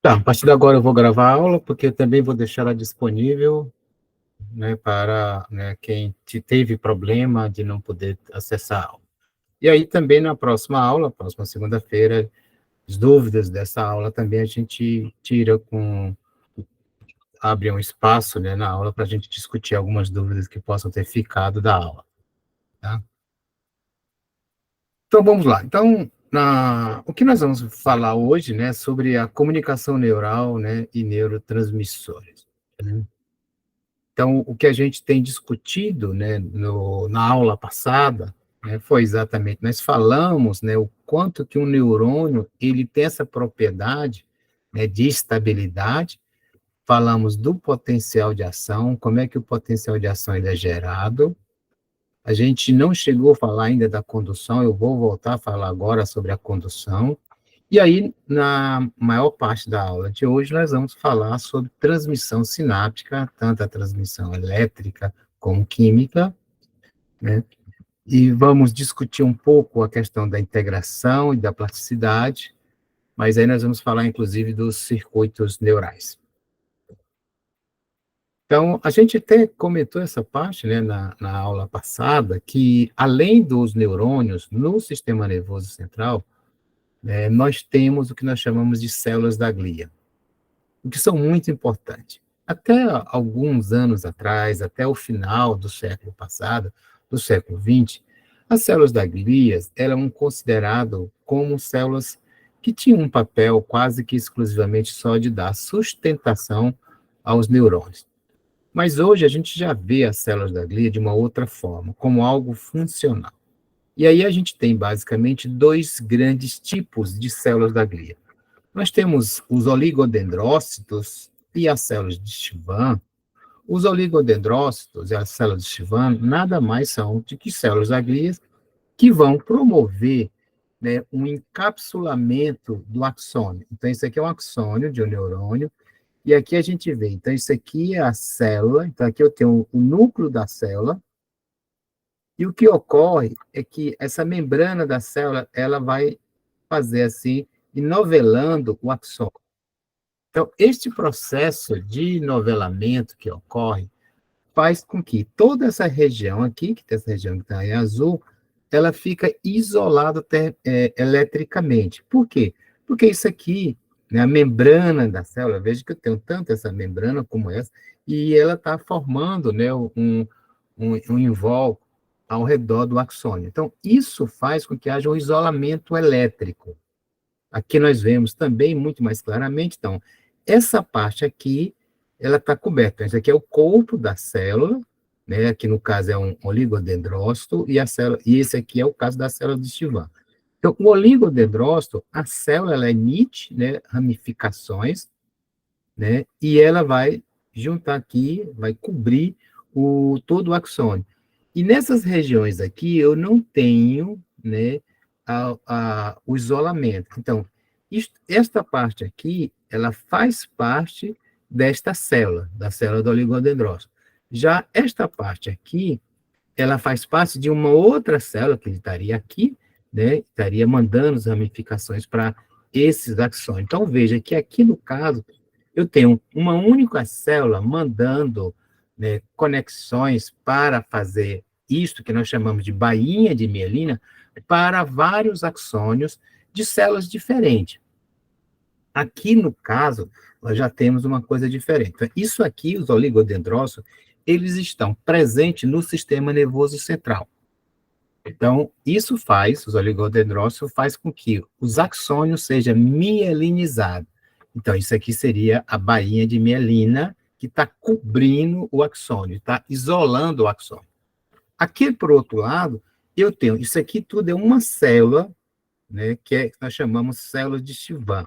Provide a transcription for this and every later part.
Tá, a partir de agora eu vou gravar a aula, porque eu também vou deixar ela disponível, né, para, né, quem teve problema de não poder acessar a aula. E aí também na próxima aula, próxima segunda-feira, as dúvidas dessa aula também a gente abre um espaço, né, na aula para a gente discutir algumas dúvidas que possam ter ficado da aula, tá? Então vamos lá. Então, o que nós vamos falar hoje, né, sobre a comunicação neural, né, e neurotransmissores, né? Então, o que a gente tem discutido, né, na aula passada, né, foi exatamente, nós falamos, né, o quanto que um neurônio, ele tem essa propriedade, né, de estabilidade, falamos do potencial de ação, como é que o potencial de ação ele é gerado. A gente não chegou a falar ainda da condução, eu vou voltar a falar agora sobre a condução. E aí, na maior parte da aula de hoje, nós vamos falar sobre transmissão sináptica, tanto a transmissão elétrica como química, né? E vamos discutir um pouco a questão da integração e da plasticidade, mas aí nós vamos falar, inclusive, dos circuitos neurais. Então, a gente até comentou essa parte, né, na aula passada, que além dos neurônios no sistema nervoso central, nós temos o que nós chamamos de células da glia, o que são muito importantes. Até alguns anos atrás, até o final do século passado, do século XX, as células da glia eram consideradas como células que tinham um papel quase que exclusivamente só de dar sustentação aos neurônios. Mas hoje a gente já vê as células da glia de uma outra forma, como algo funcional. E aí a gente tem basicamente dois grandes tipos de células da glia. Nós temos os oligodendrócitos e as células de Schwann. Os oligodendrócitos e as células de Schwann nada mais são do que células da glia que vão promover, né, um encapsulamento do axônio. Então, isso aqui é um axônio de um neurônio, e aqui a gente vê, então isso aqui é a célula, então aqui eu tenho o núcleo da célula, e o que ocorre é que essa membrana da célula, ela vai fazer assim, inovelando o axônio. Então, este processo de novelamento que ocorre faz com que toda essa região aqui, que tem essa região que está em azul, ela fica isolada eletricamente. Por quê? Porque isso aqui, né, a membrana da célula, veja que eu tenho tanto essa membrana como essa, e ela está formando, né, um invólucro ao redor do axônio. Então, isso faz com que haja um isolamento elétrico. Aqui nós vemos também muito mais claramente, então, essa parte aqui, ela está coberta. Esse aqui é o corpo da célula, né? Aqui no caso é um oligodendrócito, e esse aqui é o caso da célula de Schwann. Então, o oligodendrócito, a célula ela emite, né, ramificações, né, e ela vai juntar aqui, vai cobrir todo o axônio. E nessas regiões aqui, eu não tenho, né, o isolamento. Então, esta parte aqui, ela faz parte desta célula, da célula do oligodendrócito. Já esta parte aqui, ela faz parte de uma outra célula que estaria aqui, né, estaria mandando as ramificações para esses axônios. Então, veja que aqui no caso, eu tenho uma única célula mandando, né, conexões para fazer isto que nós chamamos de bainha de mielina para vários axônios de células diferentes. Aqui, no caso, nós já temos uma coisa diferente. Então, isso aqui, os oligodendrócitos, eles estão presentes no sistema nervoso central. Então, isso faz, os oligodendrócitos, faz com que os axônios sejam mielinizados. Então, isso aqui seria a bainha de mielina que está cobrindo o axônio, está isolando o axônio. Aqui, por outro lado, eu tenho, isso aqui tudo é uma célula, né, que nós chamamos célula de Schwann,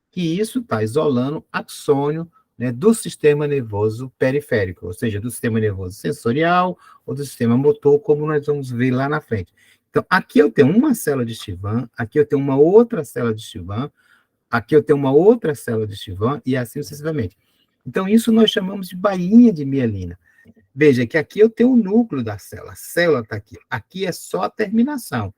que isso está isolando axônio, né, do sistema nervoso periférico, ou seja, do sistema nervoso sensorial ou do sistema motor, como nós vamos ver lá na frente. Então, aqui eu tenho uma célula de Schwann, aqui eu tenho uma outra célula de Schwann, aqui eu tenho uma outra célula de Schwann, e assim sucessivamente. Então, isso nós chamamos de bainha de mielina. Veja que aqui eu tenho o núcleo da célula, a célula está aqui. Aqui é só a terminação.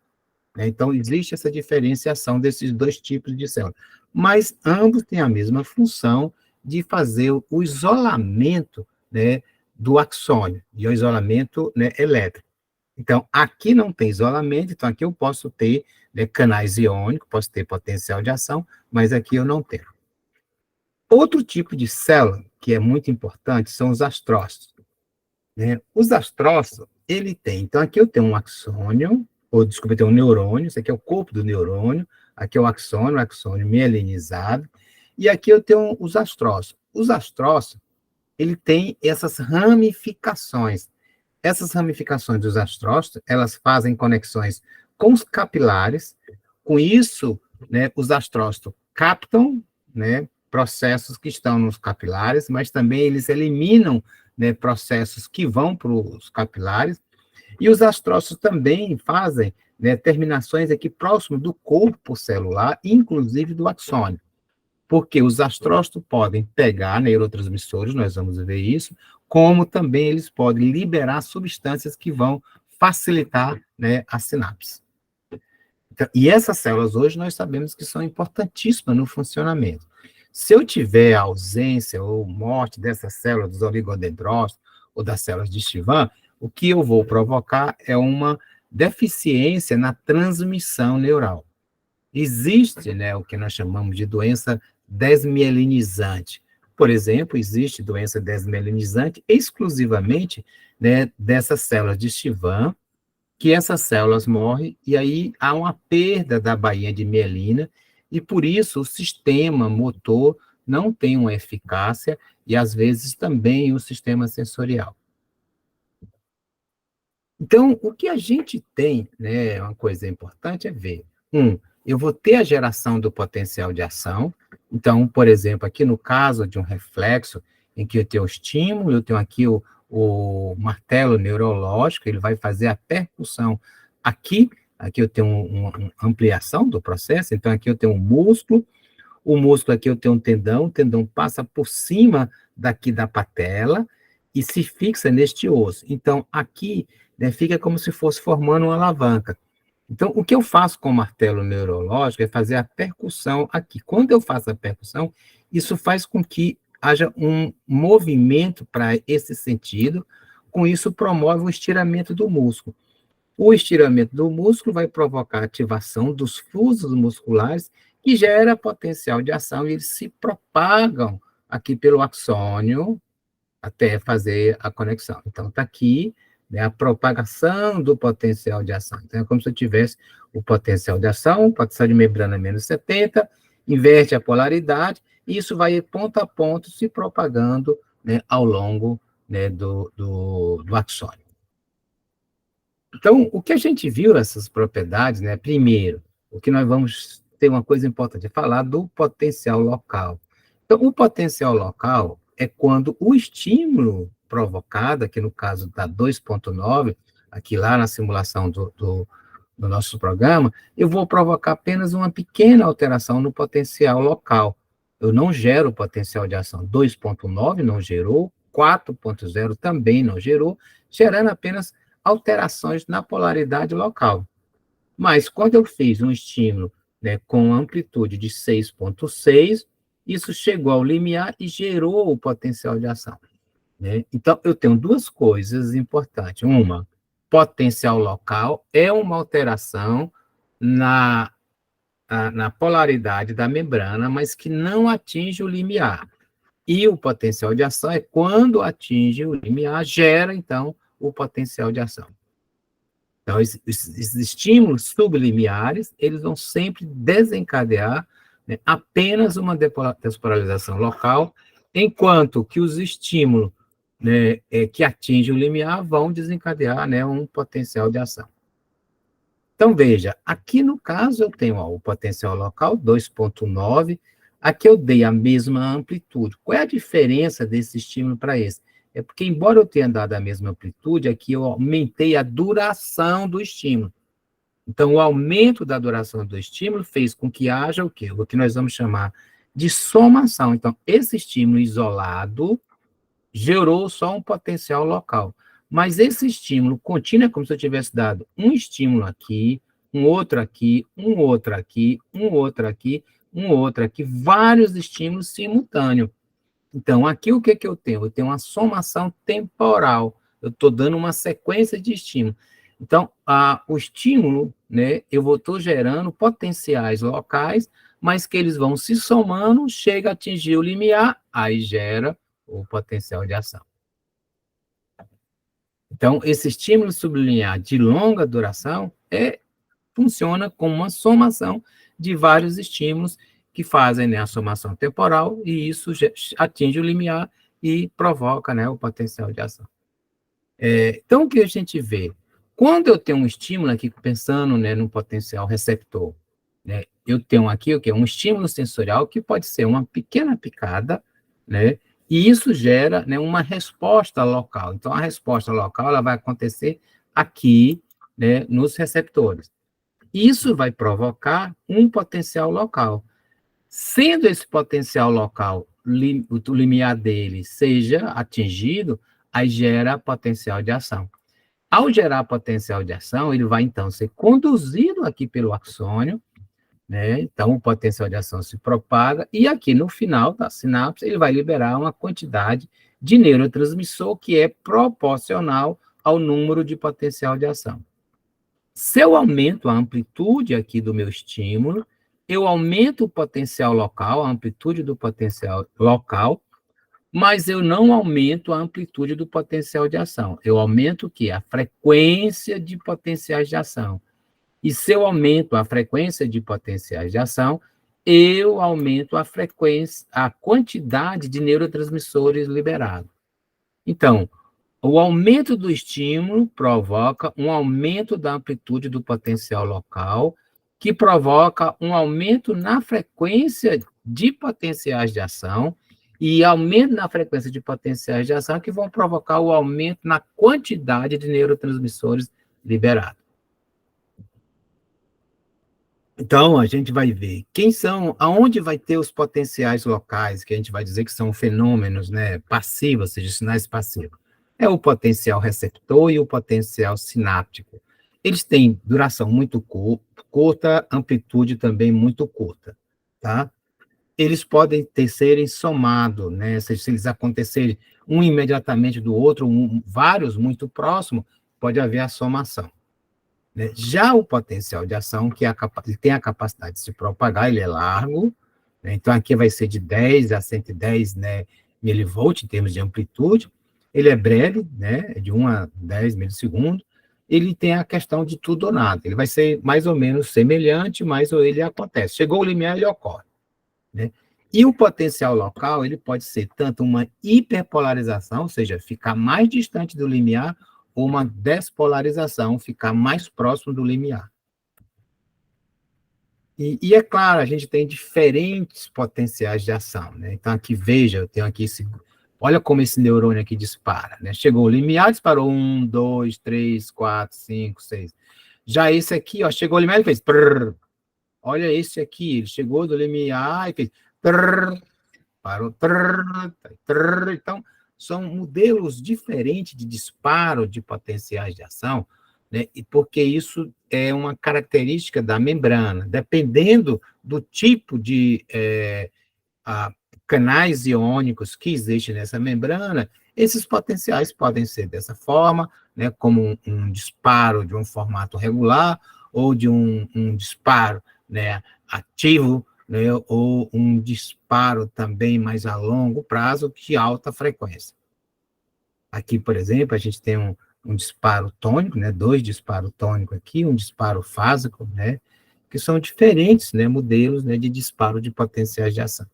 né? Então, existe essa diferenciação desses dois tipos de célula. Mas ambos têm a mesma função de fazer o isolamento, né, do axônio, e o isolamento, né, elétrico. Então, aqui não tem isolamento, então aqui eu posso ter, né, canais iônicos, posso ter potencial de ação, mas aqui eu não tenho. Outro tipo de célula que é muito importante são os astrócitos, né? Os astrócitos, ele tem, então aqui eu tenho um axônio, ou desculpa, eu tenho um neurônio, isso aqui é o corpo do neurônio, aqui é o axônio mielinizado, e aqui eu tenho os astrócitos. Os astrócitos, ele tem essas ramificações. Essas ramificações dos astrócitos, elas fazem conexões com os capilares, com isso, né, os astrócitos captam, né, processos que estão nos capilares, mas também eles eliminam, né, processos que vão para os capilares, e os astrócitos também fazem, né, terminações aqui próximo do corpo celular, inclusive do axônio, porque os astrócitos podem pegar neurotransmissores, nós vamos ver isso, como também eles podem liberar substâncias que vão facilitar, né, a sinapse. Então, e essas células hoje nós sabemos que são importantíssimas no funcionamento. Se eu tiver ausência ou morte dessas células, dos oligodendrócitos ou das células de Schwann, o que eu vou provocar é uma deficiência na transmissão neural. Existe, né, o que nós chamamos de doença desmielinizante. Por exemplo, existe doença desmielinizante exclusivamente, né, dessas células de Schwann, que essas células morrem e aí há uma perda da baía de mielina e por isso o sistema motor não tem uma eficácia e às vezes também o sistema sensorial. Então, o que a gente tem, né, uma coisa importante é ver, eu vou ter a geração do potencial de ação, então, por exemplo, aqui no caso de um reflexo, em que eu tenho o estímulo, eu tenho aqui o martelo neurológico, ele vai fazer a percussão aqui eu tenho uma ampliação do processo, então aqui eu tenho o músculo aqui eu tenho um tendão, o tendão passa por cima daqui da patela e se fixa neste osso. Então, aqui, né, fica como se fosse formando uma alavanca. Então, o que eu faço com o martelo neurológico é fazer a percussão aqui. Quando eu faço a percussão, isso faz com que haja um movimento para esse sentido, com isso promove o estiramento do músculo. O estiramento do músculo vai provocar a ativação dos fusos musculares, que gera potencial de ação, e eles se propagam aqui pelo axônio até fazer a conexão. Então, está aqui, né, a propagação do potencial de ação. Então, é como se eu tivesse o potencial de ação, potencial de membrana menos 70, inverte a polaridade, e isso vai ponto a ponto se propagando, né, ao longo, né, do axônio. Então, o que a gente viu essas propriedades, né? Primeiro, o que nós vamos ter uma coisa importante, é falar do potencial local. Então, o potencial local é quando o estímulo provocado, aqui no caso da 2.9, aqui lá na simulação do nosso programa, eu vou provocar apenas uma pequena alteração no potencial local. Eu não gero potencial de ação. 2.9 não gerou, 4.0 também não gerou, gerando apenas alterações na polaridade local. Mas quando eu fiz um estímulo, né, com amplitude de 6.6, isso chegou ao limiar e gerou o potencial de ação, né? Então, eu tenho duas coisas importantes. Uma, potencial local é uma alteração na polaridade da membrana, mas que não atinge o limiar. E o potencial de ação é quando atinge o limiar, gera, então, o potencial de ação. Então, esses estímulos sublimiares, eles vão sempre desencadear, né, apenas uma despolarização local, enquanto que os estímulos, né, que atingem o limiar vão desencadear, né, um potencial de ação. Então, veja, aqui no caso eu tenho o potencial local, 2.9, aqui eu dei a mesma amplitude. Qual é a diferença desse estímulo para esse? É porque, embora eu tenha dado a mesma amplitude, aqui eu aumentei a duração do estímulo. Então, o aumento da duração do estímulo fez com que haja o quê? O que nós vamos chamar de somação. Então, esse estímulo isolado gerou só um potencial local. Mas esse estímulo contínuo é como se eu tivesse dado um estímulo aqui, um outro aqui, um outro aqui, um outro aqui, um outro aqui, vários estímulos simultâneos. Então, aqui o que eu tenho? Eu tenho uma somação temporal. Eu estou dando uma sequência de estímulos. Então, o estímulo, né, eu estou gerando potenciais locais, mas que eles vão se somando, chega a atingir o limiar, aí gera o potencial de ação. Então, esse estímulo sublinear de longa duração funciona como uma somação de vários estímulos que fazem, né, a somação temporal, e isso atinge o limiar e provoca, né, o potencial de ação. Então, o que a gente vê? Quando eu tenho um estímulo aqui, pensando, né, no potencial receptor, né, eu tenho aqui o quê? Um estímulo sensorial que pode ser uma pequena picada, né, e isso gera, né, uma resposta local. Então, a resposta local ela vai acontecer aqui, né, nos receptores. Isso vai provocar um potencial local. Sendo esse potencial local, o limiar dele seja atingido, aí gera potencial de ação. Ao gerar potencial de ação, ele vai, então, ser conduzido aqui pelo axônio, né? Então, o potencial de ação se propaga, e aqui no final da sinapse, ele vai liberar uma quantidade de neurotransmissor que é proporcional ao número de potencial de ação. Se eu aumento a amplitude aqui do meu estímulo, eu aumento o potencial local, a amplitude do potencial local, mas eu não aumento a amplitude do potencial de ação. Eu aumento o quê? A frequência de potenciais de ação. E se eu aumento a frequência de potenciais de ação, eu aumento a frequência, a quantidade de neurotransmissores liberados. Então, o aumento do estímulo provoca um aumento da amplitude do potencial local, que provoca um aumento na frequência de potenciais de ação, e aumento na frequência de potenciais de ação que vão provocar o aumento na quantidade de neurotransmissores liberados. Então, a gente vai ver aonde vai ter os potenciais locais, que a gente vai dizer que são fenômenos, né, passivos, ou seja, sinais passivos. É o potencial receptor e o potencial sináptico. Eles têm duração muito curta, amplitude também muito curta, tá? Eles podem serem somados, né? Se eles acontecerem um imediatamente do outro, vários muito próximos, pode haver a somação. Né? Já o potencial de ação, que ele tem a capacidade de se propagar, ele é largo, né? Então aqui vai ser de 10 a 110, né, milivolt em termos de amplitude, ele é breve, né, de 1 a 10 milissegundos, ele tem a questão de tudo ou nada, ele vai ser mais ou menos semelhante, mas ele acontece. Chegou o limiar, ele ocorre. Né? E o potencial local, ele pode ser tanto uma hiperpolarização, ou seja, ficar mais distante do limiar, ou uma despolarização, ficar mais próximo do limiar. E é claro, a gente tem diferentes potenciais de ação, né? Então, aqui, veja, eu tenho aqui olha como esse neurônio aqui dispara, né? Chegou o limiar, disparou 1, 2, 3, 4, 5, 6. Já esse aqui, ó, chegou o limiar, ele fez prrr. Olha esse aqui, ele chegou do limiar e fez prrr, parou, prrr, prrr. Então, são modelos diferentes de disparo de potenciais de ação, né? E porque isso é uma característica da membrana. Dependendo do tipo de canais iônicos que existem nessa membrana, esses potenciais podem ser dessa forma, né, como um disparo de um formato regular, ou de um disparo, né, ativo, né, ou um disparo também mais a longo prazo, de alta frequência. Aqui, por exemplo, a gente tem um disparo tônico, né, 2 disparos tônicos aqui, um disparo fásico, né, que são diferentes, né, modelos, né, de disparo de potenciais de ação.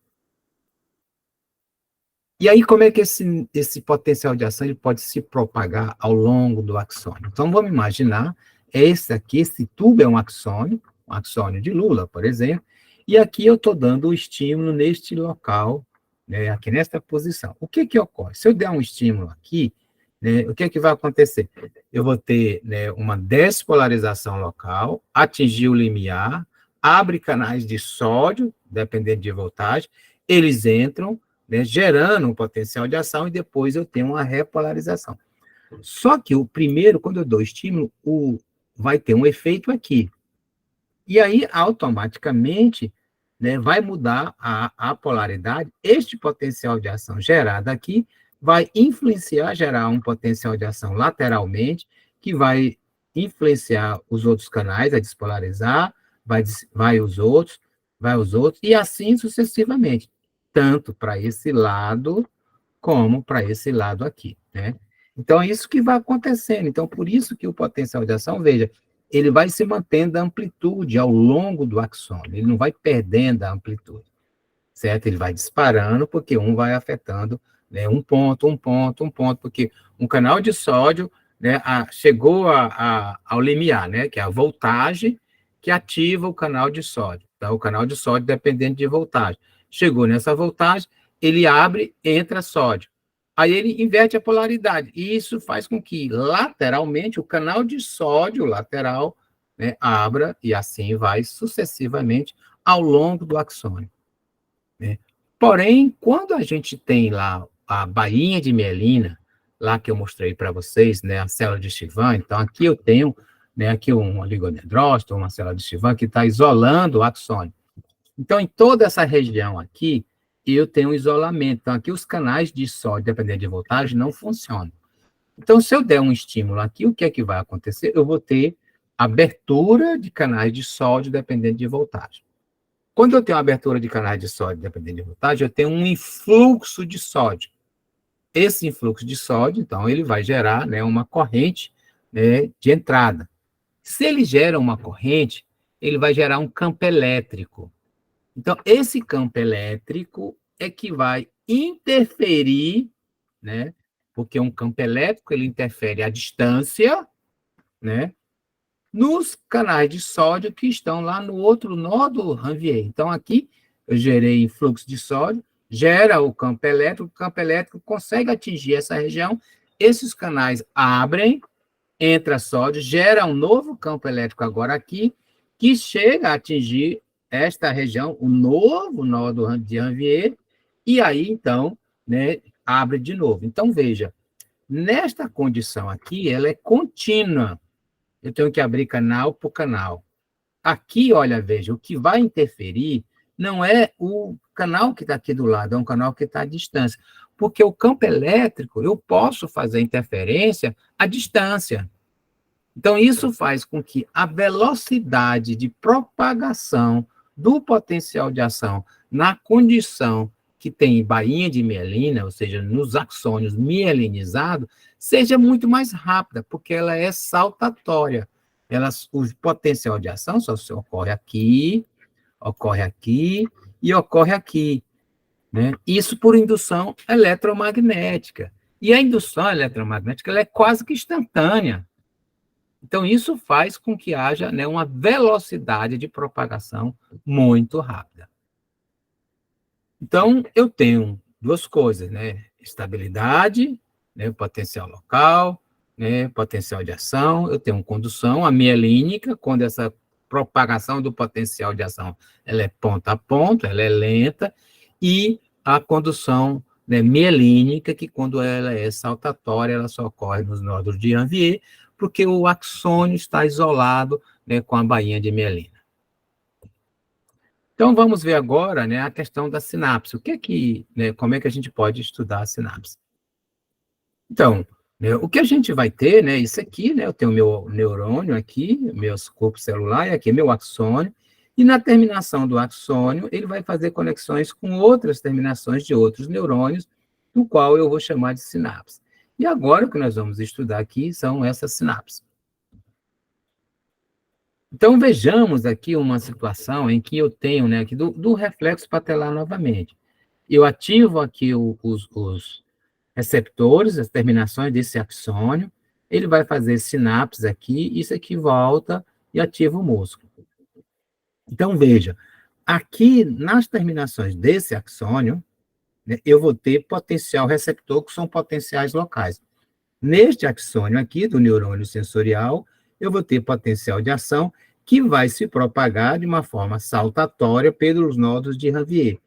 E aí, como é que esse potencial de ação ele pode se propagar ao longo do axônio? Então, vamos imaginar, esse tubo é um axônio de Lula, por exemplo, e aqui eu estou dando o estímulo neste local, né, aqui nesta posição. O que ocorre? Se eu der um estímulo aqui, né, o que vai acontecer? Eu vou ter, né, uma despolarização local, atingir o limiar, abre canais de sódio, dependendo de voltagem, eles entram, né, gerando um potencial de ação, e depois eu tenho uma repolarização. Só que o primeiro, quando eu dou estímulo, vai ter um efeito aqui. E aí, automaticamente, né, vai mudar a polaridade. Este potencial de ação gerado aqui vai influenciar, gerar um potencial de ação lateralmente, que vai influenciar os outros canais a despolarizar, vai os outros, e assim sucessivamente, tanto para esse lado como para esse lado aqui, né? Então, é isso que vai acontecendo. Então, por isso que o potencial de ação, veja, ele vai se mantendo a amplitude ao longo do axônio, ele não vai perdendo a amplitude, certo? Ele vai disparando, porque um vai afetando, né, um ponto, porque um canal de sódio, né, chegou ao limiar, né, que é a voltagem que ativa o canal de sódio. Tá? O canal de sódio dependendo de voltagem. Chegou nessa voltagem, ele abre, entra sódio. Aí ele inverte a polaridade, e isso faz com que, lateralmente, o canal de sódio lateral, né, abra, e assim vai sucessivamente ao longo do axônio. Né? Porém, quando a gente tem lá a bainha de mielina, lá que eu mostrei para vocês, né, a célula de Chivan, então aqui eu tenho, né, aqui um oligodendrócito, uma célula de Chivan que está isolando o axônio. Então, em toda essa região aqui, eu tenho um isolamento. Então, aqui os canais de sódio, dependendo de voltagem, não funcionam. Então, se eu der um estímulo aqui, o que é que vai acontecer? Eu vou ter abertura de canais de sódio, dependendo de voltagem. Quando eu tenho uma abertura de canais de sódio, dependendo de voltagem, eu tenho um influxo de sódio. Esse influxo de sódio, então, ele vai gerar, né, uma corrente, né, de entrada. Se ele gera uma corrente, ele vai gerar um campo elétrico. Então, esse campo elétrico é que vai interferir, né, porque um campo elétrico ele interfere à distância, né, nos canais de sódio que estão lá no outro nó do Ranvier. Então, aqui eu gerei fluxo de sódio, gera o campo elétrico consegue atingir essa região, esses canais abrem, entra sódio, gera um novo campo elétrico agora aqui, que chega a atingir esta região, o novo nó de Ranvier, e aí, então, né, abre de novo. Então, veja, nesta condição aqui, ela é contínua, eu tenho que abrir canal por canal. Aqui, olha, veja, o que vai interferir não é o canal que está aqui do lado, é um canal que está à distância. Porque o campo elétrico, eu posso fazer interferência à distância. Então, isso faz com que a velocidade de propagação do potencial de ação na condição que tem bainha de mielina, ou seja, nos axônios mielinizados, seja muito mais rápida, porque ela é saltatória. O potencial de ação só ocorre aqui e ocorre aqui. Né? Isso por indução eletromagnética. E a indução eletromagnética ela é quase que instantânea. Então, isso faz com que haja, né, uma velocidade de propagação muito rápida. Então, eu tenho duas coisas, né? Estabilidade, né, potencial local, né, potencial de ação, eu tenho condução, a mielínica, quando essa propagação do potencial de ação ela é ponto a ponto, ela é lenta, e a condução, né, mielínica, que quando ela é saltatória, ela só ocorre nos nódulos de Ranvier, porque o axônio está isolado, né, com a bainha de mielina. Então, vamos ver agora, né, a questão da sinapse. Né, como é que a gente pode estudar a sinapse? Então, né, o que a gente vai ter, né, isso aqui, né, eu tenho meu neurônio aqui, meu corpo celular, e aqui meu axônio, e na terminação do axônio, ele vai fazer conexões com outras terminações de outros neurônios, do qual eu vou chamar de sinapse. E agora, o que nós vamos estudar aqui são essas sinapses. Então, vejamos aqui uma situação em que eu tenho, né, aqui do reflexo patelar novamente. Eu ativo aqui os receptores, as terminações desse axônio, ele vai fazer sinapses aqui, isso aqui volta e ativa o músculo. Então, veja, aqui nas terminações desse axônio, né, eu vou ter potencial receptor, que são potenciais locais. Neste axônio aqui, do neurônio sensorial, eu vou ter potencial de ação que vai se propagar de uma forma saltatória pelos nódulos de Ranvier.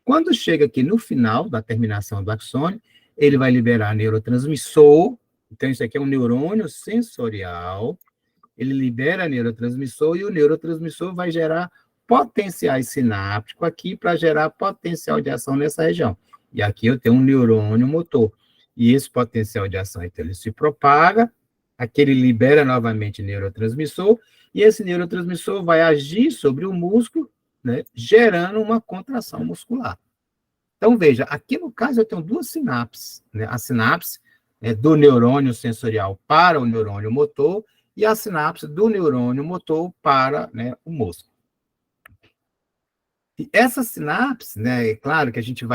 Quando chega aqui no final da terminação do axônio, ele vai liberar neurotransmissor, então isso aqui é um neurônio sensorial, ele libera neurotransmissor e o neurotransmissor vai gerar potenciais sinápticos aqui para gerar potencial de ação nessa região. E aqui eu tenho um neurônio motor. E esse potencial de ação, então, ele se propaga, aqui ele libera novamente neurotransmissor, e esse neurotransmissor vai agir sobre o músculo, né, gerando uma contração muscular. Então, veja, aqui no caso eu tenho duas sinapses, né? A sinapse do neurônio sensorial para o neurônio motor e a sinapse do neurônio motor para, né, o músculo. E essa sinapse, né, é claro que a gente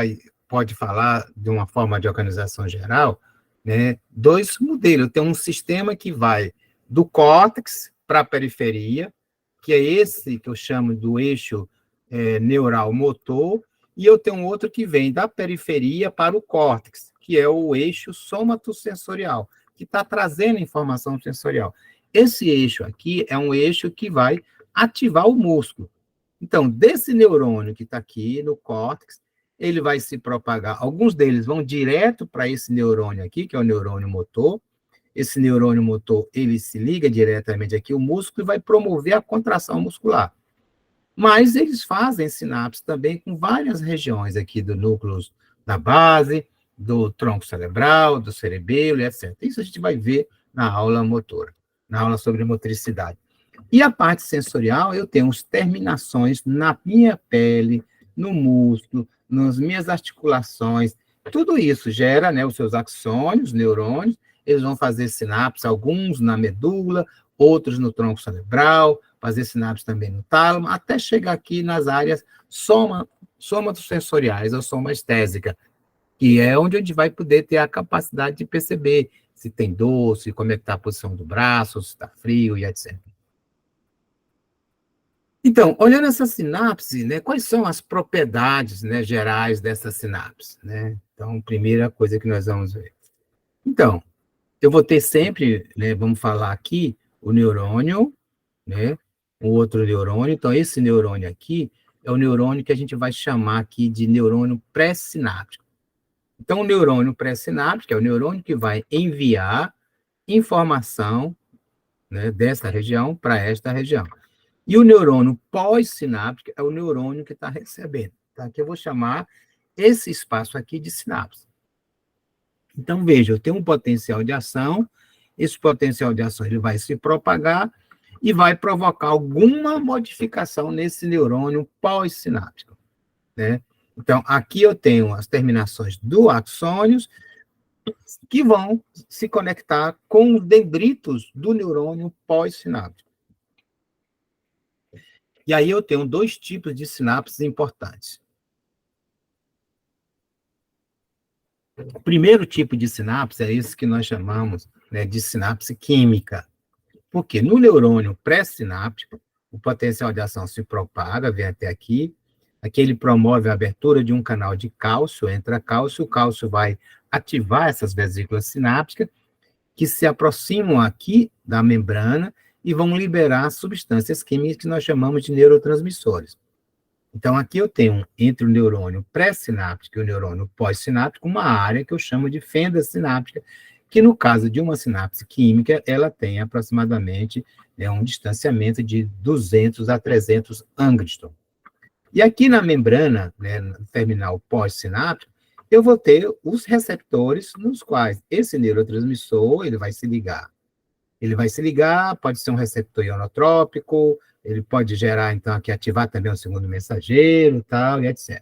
pode falar de uma forma de organização geral, né, dois modelos. Eu tenho um sistema que vai do córtex para a periferia, que é esse que eu chamo do eixo neural motor, e eu tenho outro que vem da periferia para o córtex, que é o eixo somatosensorial, que está trazendo informação sensorial. Esse eixo aqui é um eixo que vai ativar o músculo. Então, desse neurônio que está aqui no córtex, ele vai se propagar. Alguns deles vão direto para esse neurônio aqui, que é o neurônio motor. Esse neurônio motor, ele se liga diretamente aqui ao músculo e vai promover a contração muscular. Mas eles fazem sinapse também com várias regiões aqui do núcleo da base, do tronco cerebral, do cerebelo, etc. Isso a gente vai ver na aula motora, na aula sobre motricidade. E a parte sensorial, eu tenho as terminações na minha pele, no músculo, nas minhas articulações. Tudo isso gera, né, os seus axônios, neurônios, eles vão fazer sinapses, alguns na medula, outros no tronco cerebral, fazer sinapses também no tálamo, até chegar aqui nas áreas somatosensoriais ou somaestésica, que é onde a gente vai poder ter a capacidade de perceber se tem dor, se como é que está a posição do braço, se está frio e etc. Então, olhando essa sinapse, né, quais são as propriedades, né, gerais dessa sinapse? Né? Então, primeira coisa que nós vamos ver. Então, eu vou ter sempre, né, vamos falar aqui, o neurônio, né, o outro neurônio. Então, esse neurônio aqui é o neurônio que a gente vai chamar aqui de neurônio pré-sináptico. Então, o neurônio pré-sináptico é o neurônio que vai enviar informação, né, dessa região para esta região. E o neurônio pós-sináptico é o neurônio que está recebendo. Tá? Que eu vou chamar esse espaço aqui de sinapse. Então, veja, eu tenho um potencial de ação, esse potencial de ação ele vai se propagar e vai provocar alguma modificação nesse neurônio pós-sináptico. Né? Então, aqui eu tenho as terminações do axônios que vão se conectar com os dendritos do neurônio pós-sináptico. E aí eu tenho dois tipos de sinapses importantes. O primeiro tipo de sinapse é esse que nós chamamos, né, de sinapse química. Porque no neurônio pré-sináptico, o potencial de ação se propaga, vem até aqui, aqui ele promove a abertura de um canal de cálcio, entra cálcio, o cálcio vai ativar essas vesículas sinápticas, que se aproximam aqui da membrana e vão liberar substâncias químicas que nós chamamos de neurotransmissores. Então, aqui eu tenho, entre o neurônio pré-sináptico e o neurônio pós-sináptico, uma área que eu chamo de fenda sináptica, que no caso de uma sinapse química, ela tem aproximadamente um distanciamento de 200 a 300 angstrom. E aqui na membrana, né, no terminal pós-sináptico, eu vou ter os receptores nos quais esse neurotransmissor ele vai se ligar. Ele vai se ligar, pode ser um receptor ionotrópico, ele pode gerar, então, aqui, ativar também um segundo mensageiro, tal, e etc.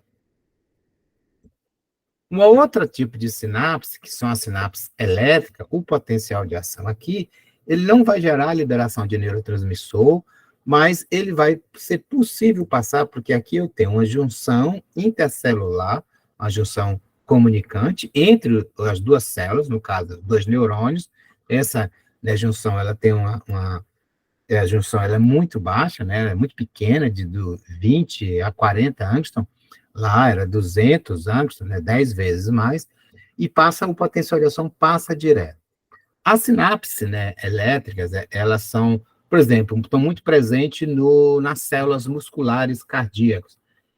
Um outro tipo de sinapse, que são as sinapses elétricas, o potencial de ação aqui, ele não vai gerar a liberação de neurotransmissor, mas ele vai ser possível passar, porque aqui eu tenho uma junção intercelular, uma junção comunicante entre as duas células, no caso, dois neurônios. Essa, né, junção, ela tem a junção ela é muito baixa, né, ela é muito pequena, de 20 a 40 angstrom, lá era 200 angstrom, né, 10 vezes mais, e passa, o potencial de ação passa direto. As sinapses, né, elétricas, elas são, por exemplo, estão muito presentes nas células musculares cardíacas,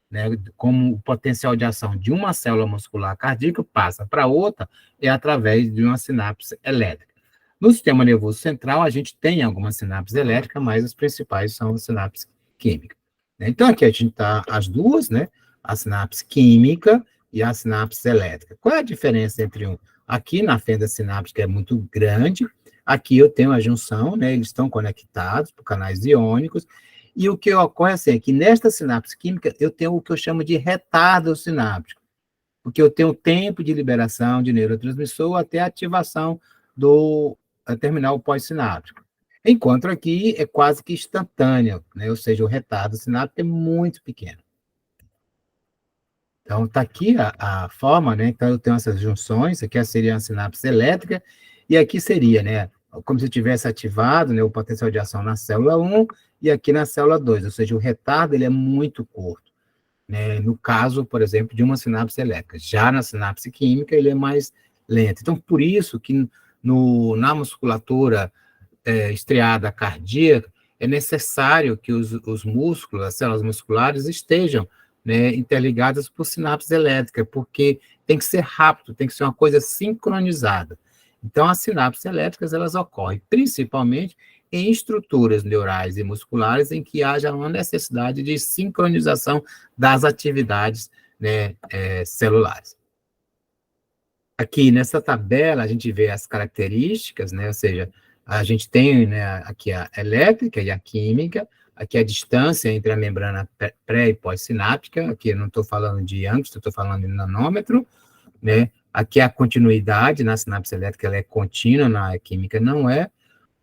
né, como o potencial de ação de uma célula muscular cardíaca passa para outra, é através de uma sinapse elétrica. No sistema nervoso central, a gente tem algumas sinapses elétricas, mas as principais são as sinapses químicas. Então, aqui a gente está as duas, né? A sinapse química e a sinapse elétrica. Qual é a diferença entre um? Aqui na fenda sináptica é muito grande, aqui eu tenho a junção, né? Eles estão conectados por canais iônicos, e o que ocorre assim, é que nesta sinapse química eu tenho o que eu chamo de retardo sináptico, porque eu tenho tempo de liberação de neurotransmissor até a ativação do terminal pós-sináptico. Enquanto aqui é quase que instantâneo, né? Ou seja, o retardo sináptico é muito pequeno. Então, está aqui a forma, né? Então, eu tenho essas junções, aqui seria a sinapse elétrica, e aqui seria, né? Como se tivesse ativado, né, o potencial de ação na célula 1 e aqui na célula 2, ou seja, o retardo ele é muito curto, né? No caso, por exemplo, de uma sinapse elétrica. Já na sinapse química, ele é mais lento. Então, por isso que na musculatura estriada cardíaca, é necessário que os músculos, as células musculares, estejam, né, interligadas por sinapses elétricas, porque tem que ser rápido, tem que ser uma coisa sincronizada. Então, as sinapses elétricas, elas ocorrem principalmente em estruturas neurais e musculares em que haja uma necessidade de sincronização das atividades, né, celulares. Aqui nessa tabela a gente vê as características, né? Ou seja, a gente tem, né, aqui a elétrica e a química, aqui a distância entre a membrana pré e pós-sináptica, aqui eu não estou falando de âmbito, estou falando de nanômetro, né? Aqui a continuidade na sinapse elétrica, ela é contínua, na química não é.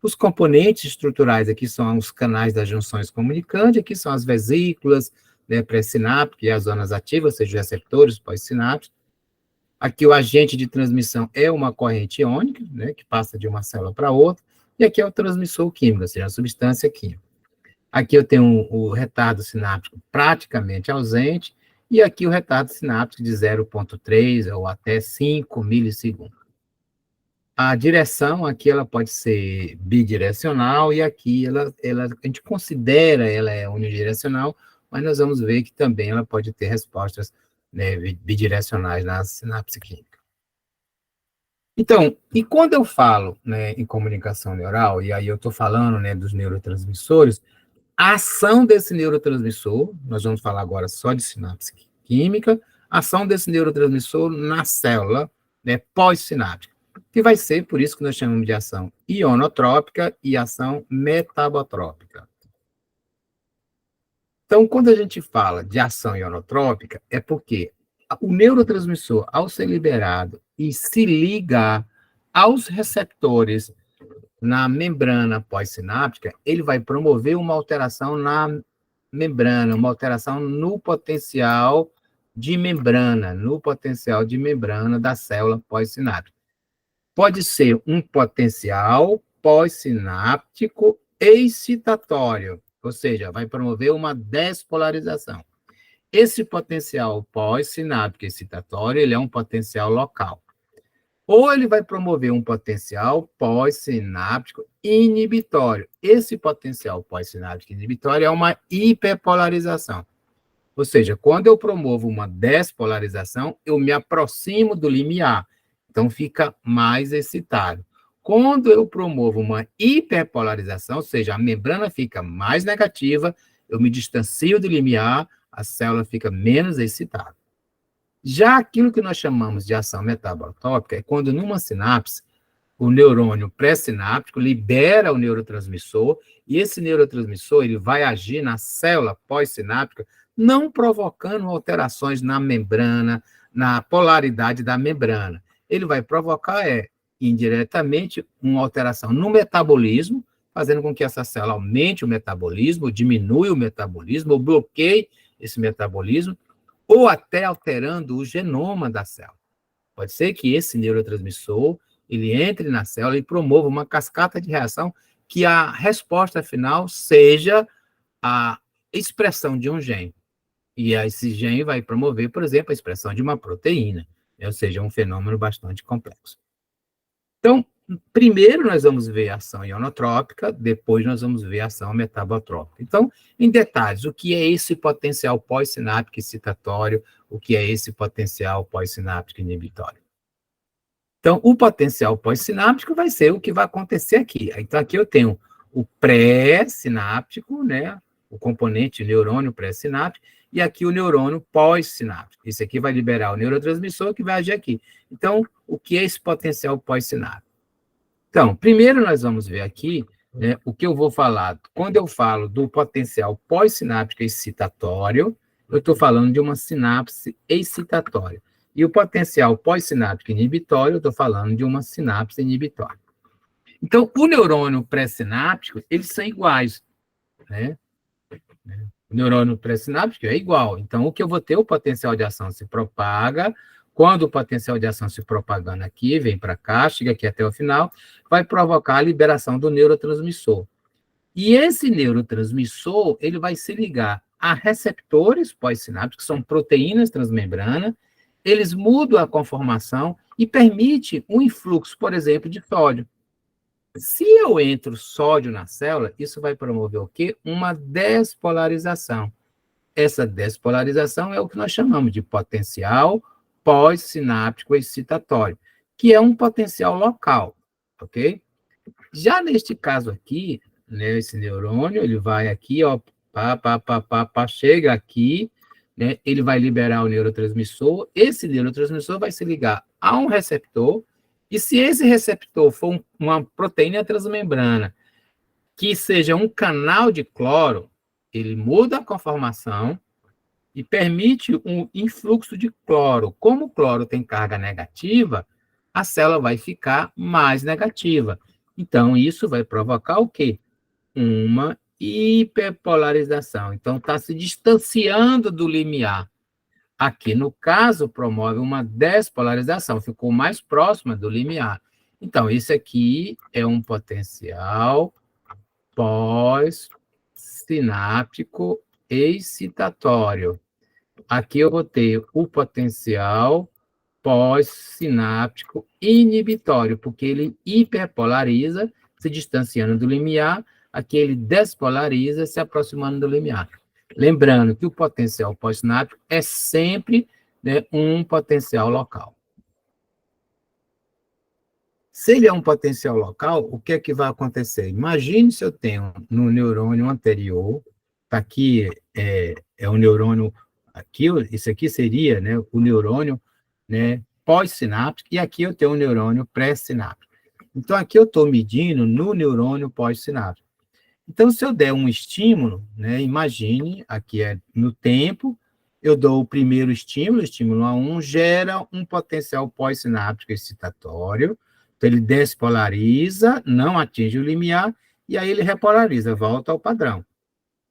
Os componentes estruturais aqui são os canais das junções comunicantes, aqui são as vesículas, né, pré-sinápticas e as zonas ativas, ou seja, os receptores pós-sinápticos. Aqui o agente de transmissão é uma corrente iônica, né, que passa de uma célula para outra, e aqui é o transmissor químico, ou seja, a substância química. Aqui eu tenho o retardo sináptico praticamente ausente, e aqui o retardo sináptico de 0,3 ou até 5 milissegundos. A direção aqui ela pode ser bidirecional, e aqui a gente considera ela é unidirecional, mas nós vamos ver que também ela pode ter respostas, né, bidirecionais na sinapse química. Então, e quando eu falo, né, em comunicação neural, e aí eu estou falando, né, dos neurotransmissores, a ação desse neurotransmissor, nós vamos falar agora só de sinapse química, a ação desse neurotransmissor na célula, né, pós-sináptica, que vai ser, por isso que nós chamamos de ação ionotrópica e ação metabotrópica. Então, quando a gente fala de ação ionotrópica, é porque o neurotransmissor, ao ser liberado e se ligar aos receptores na membrana pós-sináptica, ele vai promover uma alteração na membrana, uma alteração no potencial de membrana, da célula pós-sináptica. Pode ser um potencial pós-sináptico excitatório, ou seja, vai promover uma despolarização. Esse potencial pós-sináptico excitatório, ele é um potencial local. Ou ele vai promover um potencial pós-sináptico inibitório. Esse potencial pós-sináptico inibitório é uma hiperpolarização. Ou seja, quando eu promovo uma despolarização, eu me aproximo do limiar. Então, fica mais excitado. Quando eu promovo uma hiperpolarização, ou seja, a membrana fica mais negativa, eu me distancio do limiar, a célula fica menos excitada. Já aquilo que nós chamamos de ação metabotrópica é quando, numa sinapse, o neurônio pré-sináptico libera o neurotransmissor, e esse neurotransmissor ele vai agir na célula pós-sináptica, não provocando alterações na membrana, na polaridade da membrana. Ele vai provocar, indiretamente, uma alteração no metabolismo, fazendo com que essa célula aumente o metabolismo, diminua o metabolismo, ou bloqueie esse metabolismo, ou até alterando o genoma da célula. Pode ser que esse neurotransmissor ele entre na célula e promova uma cascata de reação que a resposta final seja a expressão de um gene. E esse gene vai promover, por exemplo, a expressão de uma proteína, né? Ou seja, um fenômeno bastante complexo. Então, primeiro nós vamos ver a ação ionotrópica, depois nós vamos ver a ação metabotrópica. Então, em detalhes, o que é esse potencial pós-sináptico excitatório, o que é esse potencial pós-sináptico inibitório? Então, o potencial pós-sináptico vai ser o que vai acontecer aqui. Então, aqui eu tenho o pré-sináptico, né? O componente neurônio pré-sináptico, e aqui o neurônio pós-sináptico. Isso aqui vai liberar o neurotransmissor que vai agir aqui. Então, o que é esse potencial pós-sináptico? Então, primeiro nós vamos ver aqui, né, o que eu vou falar. Quando eu falo do potencial pós-sináptico excitatório, eu estou falando de uma sinapse excitatória. E o potencial pós-sináptico inibitório, eu estou falando de uma sinapse inibitória. Então, o neurônio pré-sináptico, eles são iguais, né? O neurônio pré-sináptico é igual. Então, o que eu vou ter, o potencial de ação se propaga. Quando o potencial de ação se propagando aqui, vem para cá, chega aqui até o final, vai provocar a liberação do neurotransmissor. E esse neurotransmissor, ele vai se ligar a receptores pós-sinápticos, que são proteínas transmembrana, eles mudam a conformação e permite um influxo, por exemplo, de sódio. Se eu entro sódio na célula, isso vai promover o quê? Uma despolarização. Essa despolarização é o que nós chamamos de potencial pós-sináptico excitatório, que é um potencial local, ok? Já neste caso aqui, né, esse neurônio, ele vai aqui, ó, chega aqui, né, ele vai liberar o neurotransmissor, esse neurotransmissor vai se ligar a um receptor, e se esse receptor for uma proteína transmembrana, que seja um canal de cloro, ele muda a conformação e permite um influxo de cloro. Como o cloro tem carga negativa, a célula vai ficar mais negativa. Então, isso vai provocar o quê? Uma hiperpolarização. Então, está se distanciando do limiar. Aqui, no caso, promove uma despolarização, ficou mais próxima do limiar. Então, isso aqui é um potencial pós-sináptico excitatório. Aqui eu vou ter o potencial pós-sináptico inibitório, porque ele hiperpolariza, se distanciando do limiar, aqui ele despolariza, se aproximando do limiar. Lembrando que o potencial pós-sináptico é sempre, né, um potencial local. Se ele é um potencial local, o que é que vai acontecer? Imagine se eu tenho no neurônio anterior, aqui é o neurônio, aqui, isso aqui seria, né, o neurônio, né, pós-sináptico, e aqui eu tenho o neurônio pré-sináptico. Então, aqui eu estou medindo no neurônio pós-sináptico. Então, se eu der um estímulo, né, imagine, aqui é no tempo, eu dou o primeiro estímulo A1, gera um potencial pós-sináptico excitatório, então ele despolariza, não atinge o limiar, e aí ele repolariza, volta ao padrão,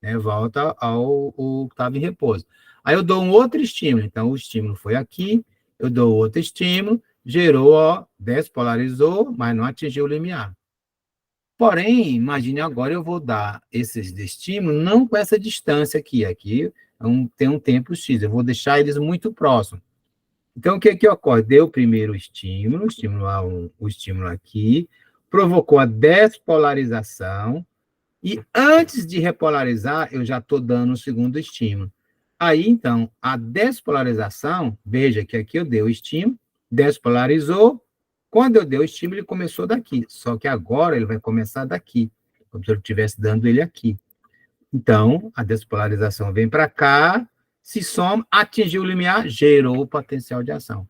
né, volta ao que estava em repouso. Aí eu dou um outro estímulo, então o estímulo foi aqui, eu dou outro estímulo, gerou, ó, despolarizou, mas não atingiu o limiar. Porém, imagine agora eu vou dar esses estímulos não com essa distância aqui, tem um tempo X, eu vou deixar eles muito próximos. Então, o que que ocorre? Deu o primeiro estímulo A1, o estímulo aqui, provocou a despolarização, e antes de repolarizar, eu já estou dando o segundo estímulo. Aí, então, a despolarização, veja que aqui eu dei o estímulo, despolarizou, quando eu dei o estímulo, ele começou daqui, só que agora ele vai começar daqui, como se eu estivesse dando ele aqui. Então, a despolarização vem para cá, se soma, atingiu o limiar, gerou o potencial de ação.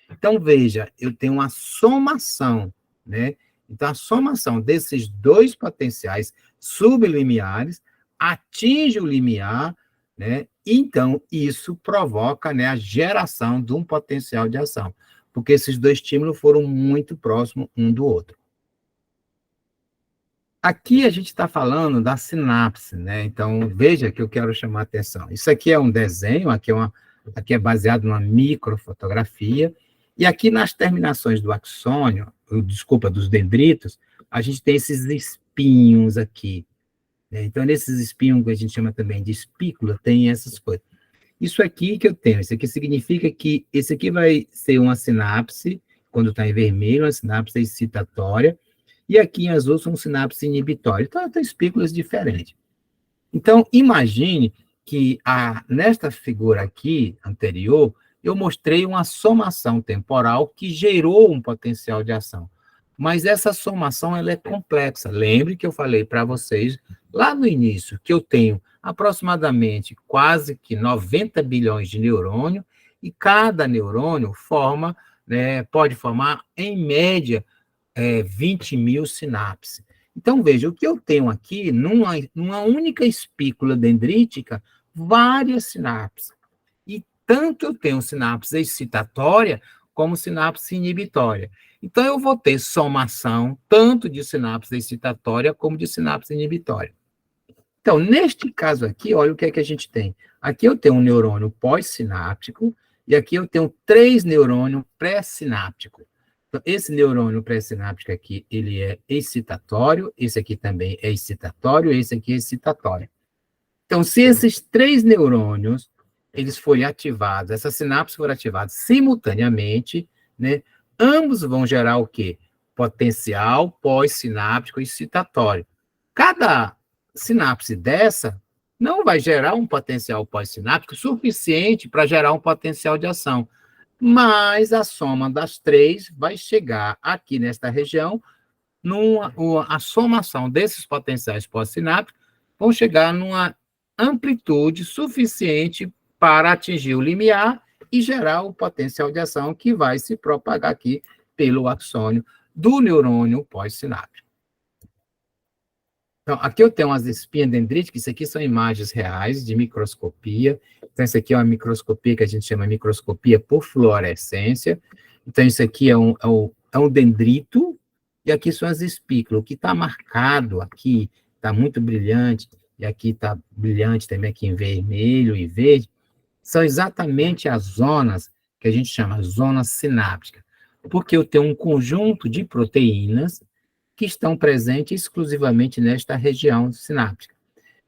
Então, veja, eu tenho uma somação, né? Então, a somação desses dois potenciais sublimiares atinge o limiar, né? Então, isso provoca, né, a geração de um potencial de ação, porque esses dois estímulos foram muito próximos um do outro. Aqui a gente está falando da sinapse, né? Então, veja que eu quero chamar a atenção. Isso aqui é um desenho, aqui é baseado numa microfotografia, e aqui nas terminações do axônio, dos dendritos, a gente tem esses espinhos aqui, né? Então, nesses espinhos que a gente chama também de espícula, tem essas coisas. Isso aqui que eu tenho, isso aqui significa que esse aqui vai ser uma sinapse, quando está em vermelho, uma sinapse excitatória, e aqui em azul são sinapses inibitórias. Então, tem espículas diferentes. Então, imagine que nesta figura aqui, anterior, eu mostrei uma somação temporal que gerou um potencial de ação. Mas essa somação ela é complexa. Lembre que eu falei para vocês lá no início que eu tenho aproximadamente quase que 90 bilhões de neurônios e cada neurônio forma, né, pode formar, em média, 20 mil sinapses. Então, veja, o que eu tenho aqui, numa única espícula dendrítica, várias sinapses. E tanto eu tenho sinapse excitatória como sinapse inibitória. Então, eu vou ter somação tanto de sinapse excitatória como de sinapse inibitória. Então, neste caso aqui, olha o que é que a gente tem. Aqui eu tenho um neurônio pós-sináptico e aqui eu tenho 3 neurônios pré-sinápticos. Então, esse neurônio pré-sináptico aqui, ele é excitatório, esse aqui também é excitatório, esse aqui é excitatório. Então, se esses 3 neurônios, eles forem ativados, essas sinapses forem ativadas simultaneamente, né, ambos vão gerar o quê? Potencial pós-sináptico excitatório. Cada sinapse dessa não vai gerar um potencial pós-sináptico suficiente para gerar um potencial de ação, mas a soma das 3 vai chegar aqui nesta região, a somação desses potenciais pós-sinápticos vão chegar numa amplitude suficiente para atingir o limiar e gerar o potencial de ação que vai se propagar aqui pelo axônio do neurônio pós-sináptico. Então, aqui eu tenho umas espinhas dendríticas, isso aqui são imagens reais de microscopia. Então, isso aqui é uma microscopia que a gente chama de microscopia por fluorescência. Então, isso aqui é um dendrito, e aqui são as espículas. O que está marcado aqui, está muito brilhante, e aqui está brilhante também aqui em vermelho e verde, são exatamente as zonas que a gente chama zona sináptica, porque eu tenho um conjunto de proteínas que estão presentes exclusivamente nesta região sináptica.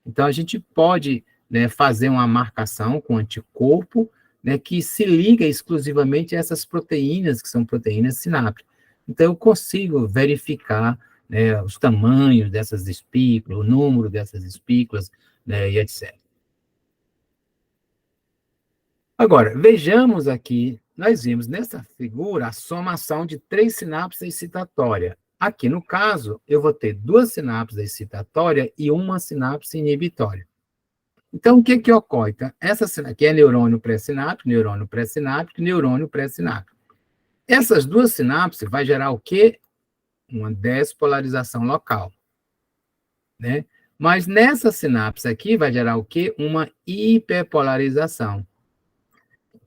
Então, a gente pode, né, fazer uma marcação com anticorpo, né, que se liga exclusivamente a essas proteínas, que são proteínas sinápticas. Então, eu consigo verificar, né, os tamanhos dessas espículas, o número dessas espículas, né, e etc. Agora, vejamos aqui, nós vimos nessa figura a somação de 3 sinapses excitatórias. Aqui, no caso, eu vou ter 2 sinapses excitatórias e uma sinapse inibitória. Então, o que que ocorre? Então, essa aqui é neurônio pré-sináptico, neurônio pré-sináptico, neurônio pré-sináptico. Essas 2 sinapses vai gerar o quê? Uma despolarização local, né? Mas nessa sinapse aqui vai gerar o quê? Uma hiperpolarização.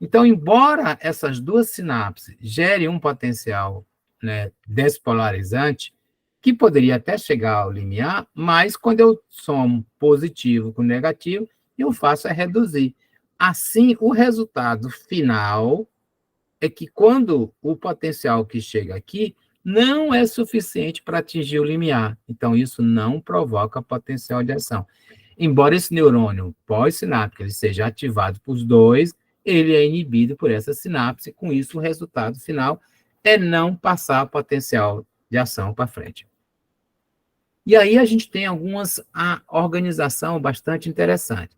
Então, embora essas 2 sinapses gerem um potencial, né, despolarizante, que poderia até chegar ao limiar, mas quando eu somo positivo com negativo, eu faço é reduzir. Assim, o resultado final é que quando o potencial que chega aqui não é suficiente para atingir o limiar. Então, isso não provoca potencial de ação. Embora esse neurônio pós-sináptico ele seja ativado por 2, ele é inibido por essa sinapse, com isso o resultado final é não passar potencial de ação para frente. E aí a gente tem a organização bastante interessante,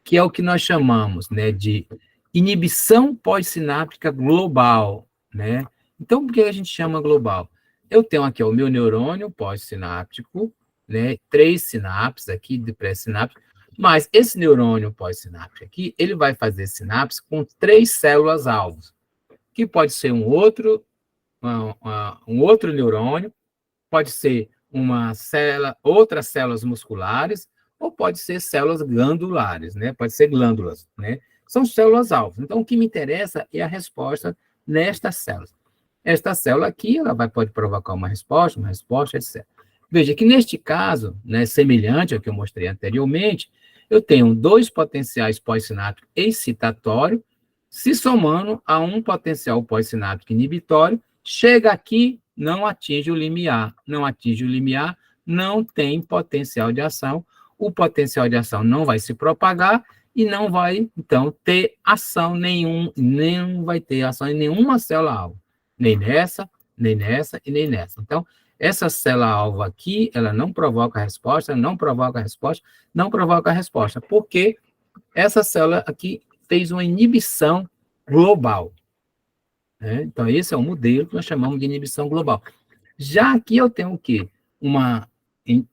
que é o que nós chamamos, né, de inibição pós-sináptica global, né? Então, por que a gente chama global? Eu tenho aqui o meu neurônio pós-sináptico, né, 3 sinapses aqui de pré-sináptico, mas esse neurônio pós-sináptico aqui, ele vai fazer sinapse com 3 células-alvos, que pode ser um outro neurônio, pode ser outras células musculares, ou pode ser células glandulares, né? Pode ser glândulas, né? São células-alvo. Então, o que me interessa é a resposta nestas células. Esta célula aqui, pode provocar uma resposta, etc. Veja que neste caso, né, semelhante ao que eu mostrei anteriormente, eu tenho 2 potenciais pós-sinápticos excitatórios se somando a um potencial pós-sináptico inibitório, chega aqui, não atinge o limiar. Não atinge o limiar, não tem potencial de ação. O potencial de ação não vai se propagar e não vai, então, ter ação nem vai ter ação em nenhuma célula-alvo. Nem nessa e nem nessa. Então, essa célula-alvo aqui, ela não provoca a resposta, não provoca a resposta, não provoca a resposta, porque essa célula aqui fez uma inibição global. Né? Então, esse é um modelo que nós chamamos de inibição global. Já aqui eu tenho o quê?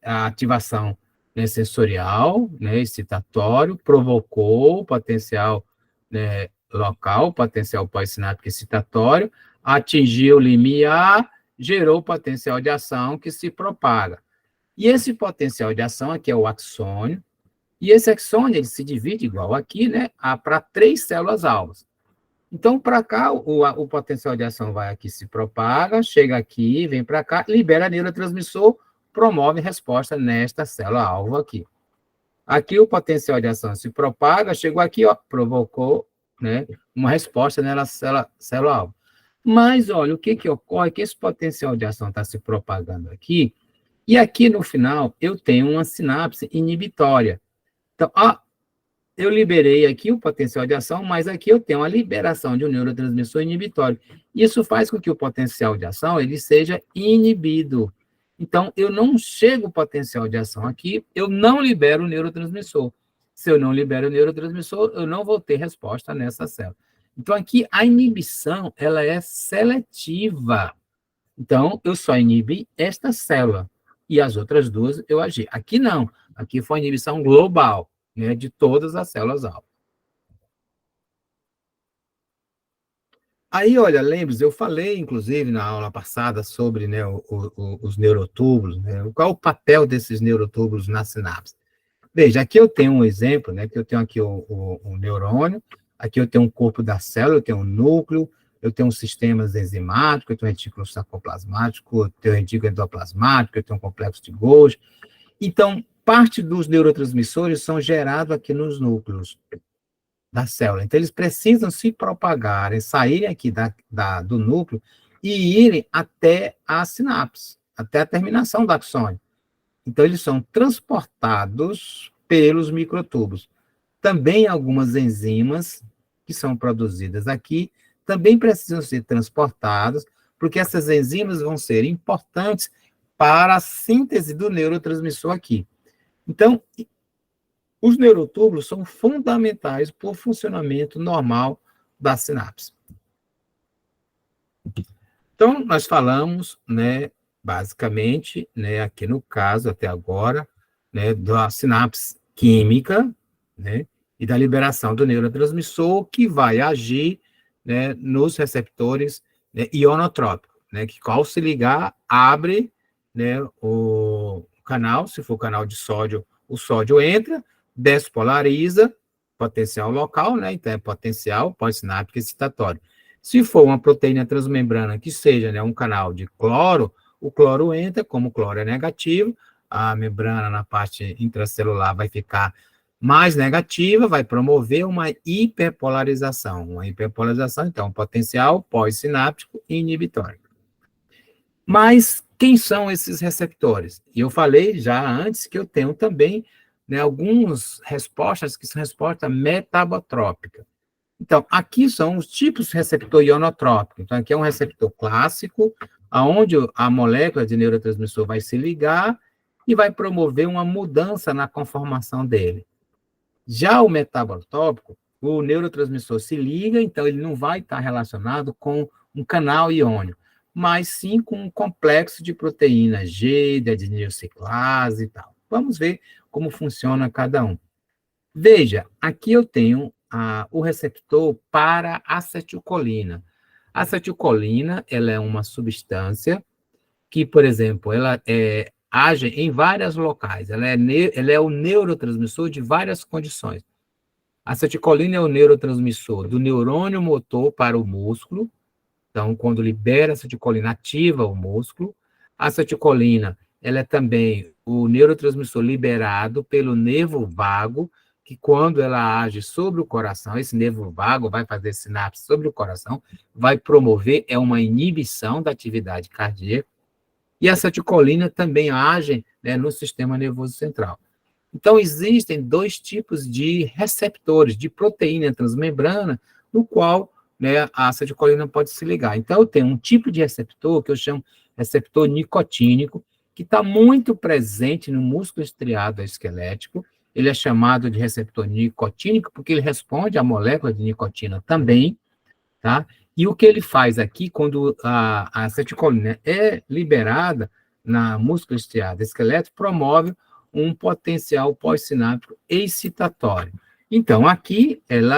A ativação, né, sensorial, né, excitatório, provocou o potencial, né, local, potencial pós-sináptico excitatório, atingiu o limiar, gerou o potencial de ação que se propaga. E esse potencial de ação aqui é o axônio, e esse axônio ele se divide, igual aqui, né, para 3 células-alvos. Então, para cá, o potencial de ação vai aqui, se propaga, chega aqui, vem para cá, libera neurotransmissor, promove resposta nesta célula-alvo aqui. Aqui o potencial de ação se propaga, chegou aqui, ó, provocou, né, uma resposta nela célula-alvo. Mas, olha, o que ocorre? Que esse potencial de ação está se propagando aqui, e aqui no final eu tenho uma sinapse inibitória. Então, eu liberei aqui o potencial de ação, mas aqui eu tenho a liberação de um neurotransmissor inibitório. Isso faz com que o potencial de ação ele seja inibido. Então, eu não chego ao potencial de ação aqui, eu não libero o neurotransmissor. Se eu não libero o neurotransmissor, eu não vou ter resposta nessa célula. Então, aqui, a inibição, ela é seletiva. Então, eu só inibi esta célula. E as outras duas eu agi. Aqui não. Aqui foi a inibição global, né, de todas as células-alvo. Aí, olha, lembre-se, eu falei, inclusive, na aula passada sobre, né, os neurotúbulos, né, qual é o papel desses neurotúbulos na sinapse. Veja, aqui eu tenho um exemplo, né, que eu tenho aqui o neurônio, aqui eu tenho um corpo da célula, eu tenho um núcleo, eu tenho sistemas enzimáticos, eu tenho um retículo sarcoplasmático, eu tenho um retículo endoplasmático, eu tenho um complexo de Golgi. Então, parte dos neurotransmissores são gerados aqui nos núcleos da célula. Então, eles precisam se propagarem, saírem aqui do núcleo e irem até a sinapse, até a terminação do axônio. Então, eles são transportados pelos microtúbulos. Também algumas enzimas que são produzidas aqui também precisam ser transportadas, porque essas enzimas vão ser importantes para a síntese do neurotransmissor aqui. Então, os neurotúbulos são fundamentais para o funcionamento normal da sinapse. Então, nós falamos, né, basicamente, né, aqui no caso, até agora, né, da sinapse química, né, e da liberação do neurotransmissor que vai agir, né, nos receptores, né, ionotrópicos, né, que ao se ligar, abre, né, o canal, se for canal de sódio, o sódio entra, despolariza, potencial local, né, então é potencial pós-sináptico excitatório. Se for uma proteína transmembrana que seja, né, um canal de cloro, o cloro entra, como o cloro é negativo, a membrana na parte intracelular vai ficar mais negativa, vai promover uma hiperpolarização. Uma hiperpolarização, então, potencial pós-sináptico e inibitório. Mas quem são esses receptores? E eu falei já antes que eu tenho também, né, algumas respostas que são resposta metabotrópica. Então, aqui são os tipos de receptor ionotrópico. Então, aqui é um receptor clássico, onde a molécula de neurotransmissor vai se ligar e vai promover uma mudança na conformação dele. Já o metabotópico, o neurotransmissor se liga, então ele não vai estar relacionado com um canal iônico, mas sim com um complexo de proteína G, de adenilciclase e tal. Vamos ver como funciona cada um. Veja, aqui eu tenho o receptor para acetilcolina. A acetilcolina, ela é uma substância que, por exemplo, ela age em vários locais. Ela é o neurotransmissor de várias condições. A acetilcolina é o neurotransmissor do neurônio motor para o músculo. Então, quando libera a acetilcolina, ativa o músculo. A acetilcolina, ela é também o neurotransmissor liberado pelo nervo vago, que quando ela age sobre o coração, esse nervo vago vai fazer sinapse sobre o coração, vai promover uma inibição da atividade cardíaca, e a acetilcolina também age, né, no sistema nervoso central. Então, existem 2 tipos de receptores de proteína transmembrana, no qual, né, a acetilcolina pode se ligar. Então, eu tenho um tipo de receptor que eu chamo receptor nicotínico, que está muito presente no músculo estriado esquelético. Ele é chamado de receptor nicotínico porque ele responde à molécula de nicotina também, tá? E o que ele faz aqui, quando a acetilcolina é liberada na músculo estriado esqueleto, promove um potencial pós-sináptico excitatório. Então, aqui, ela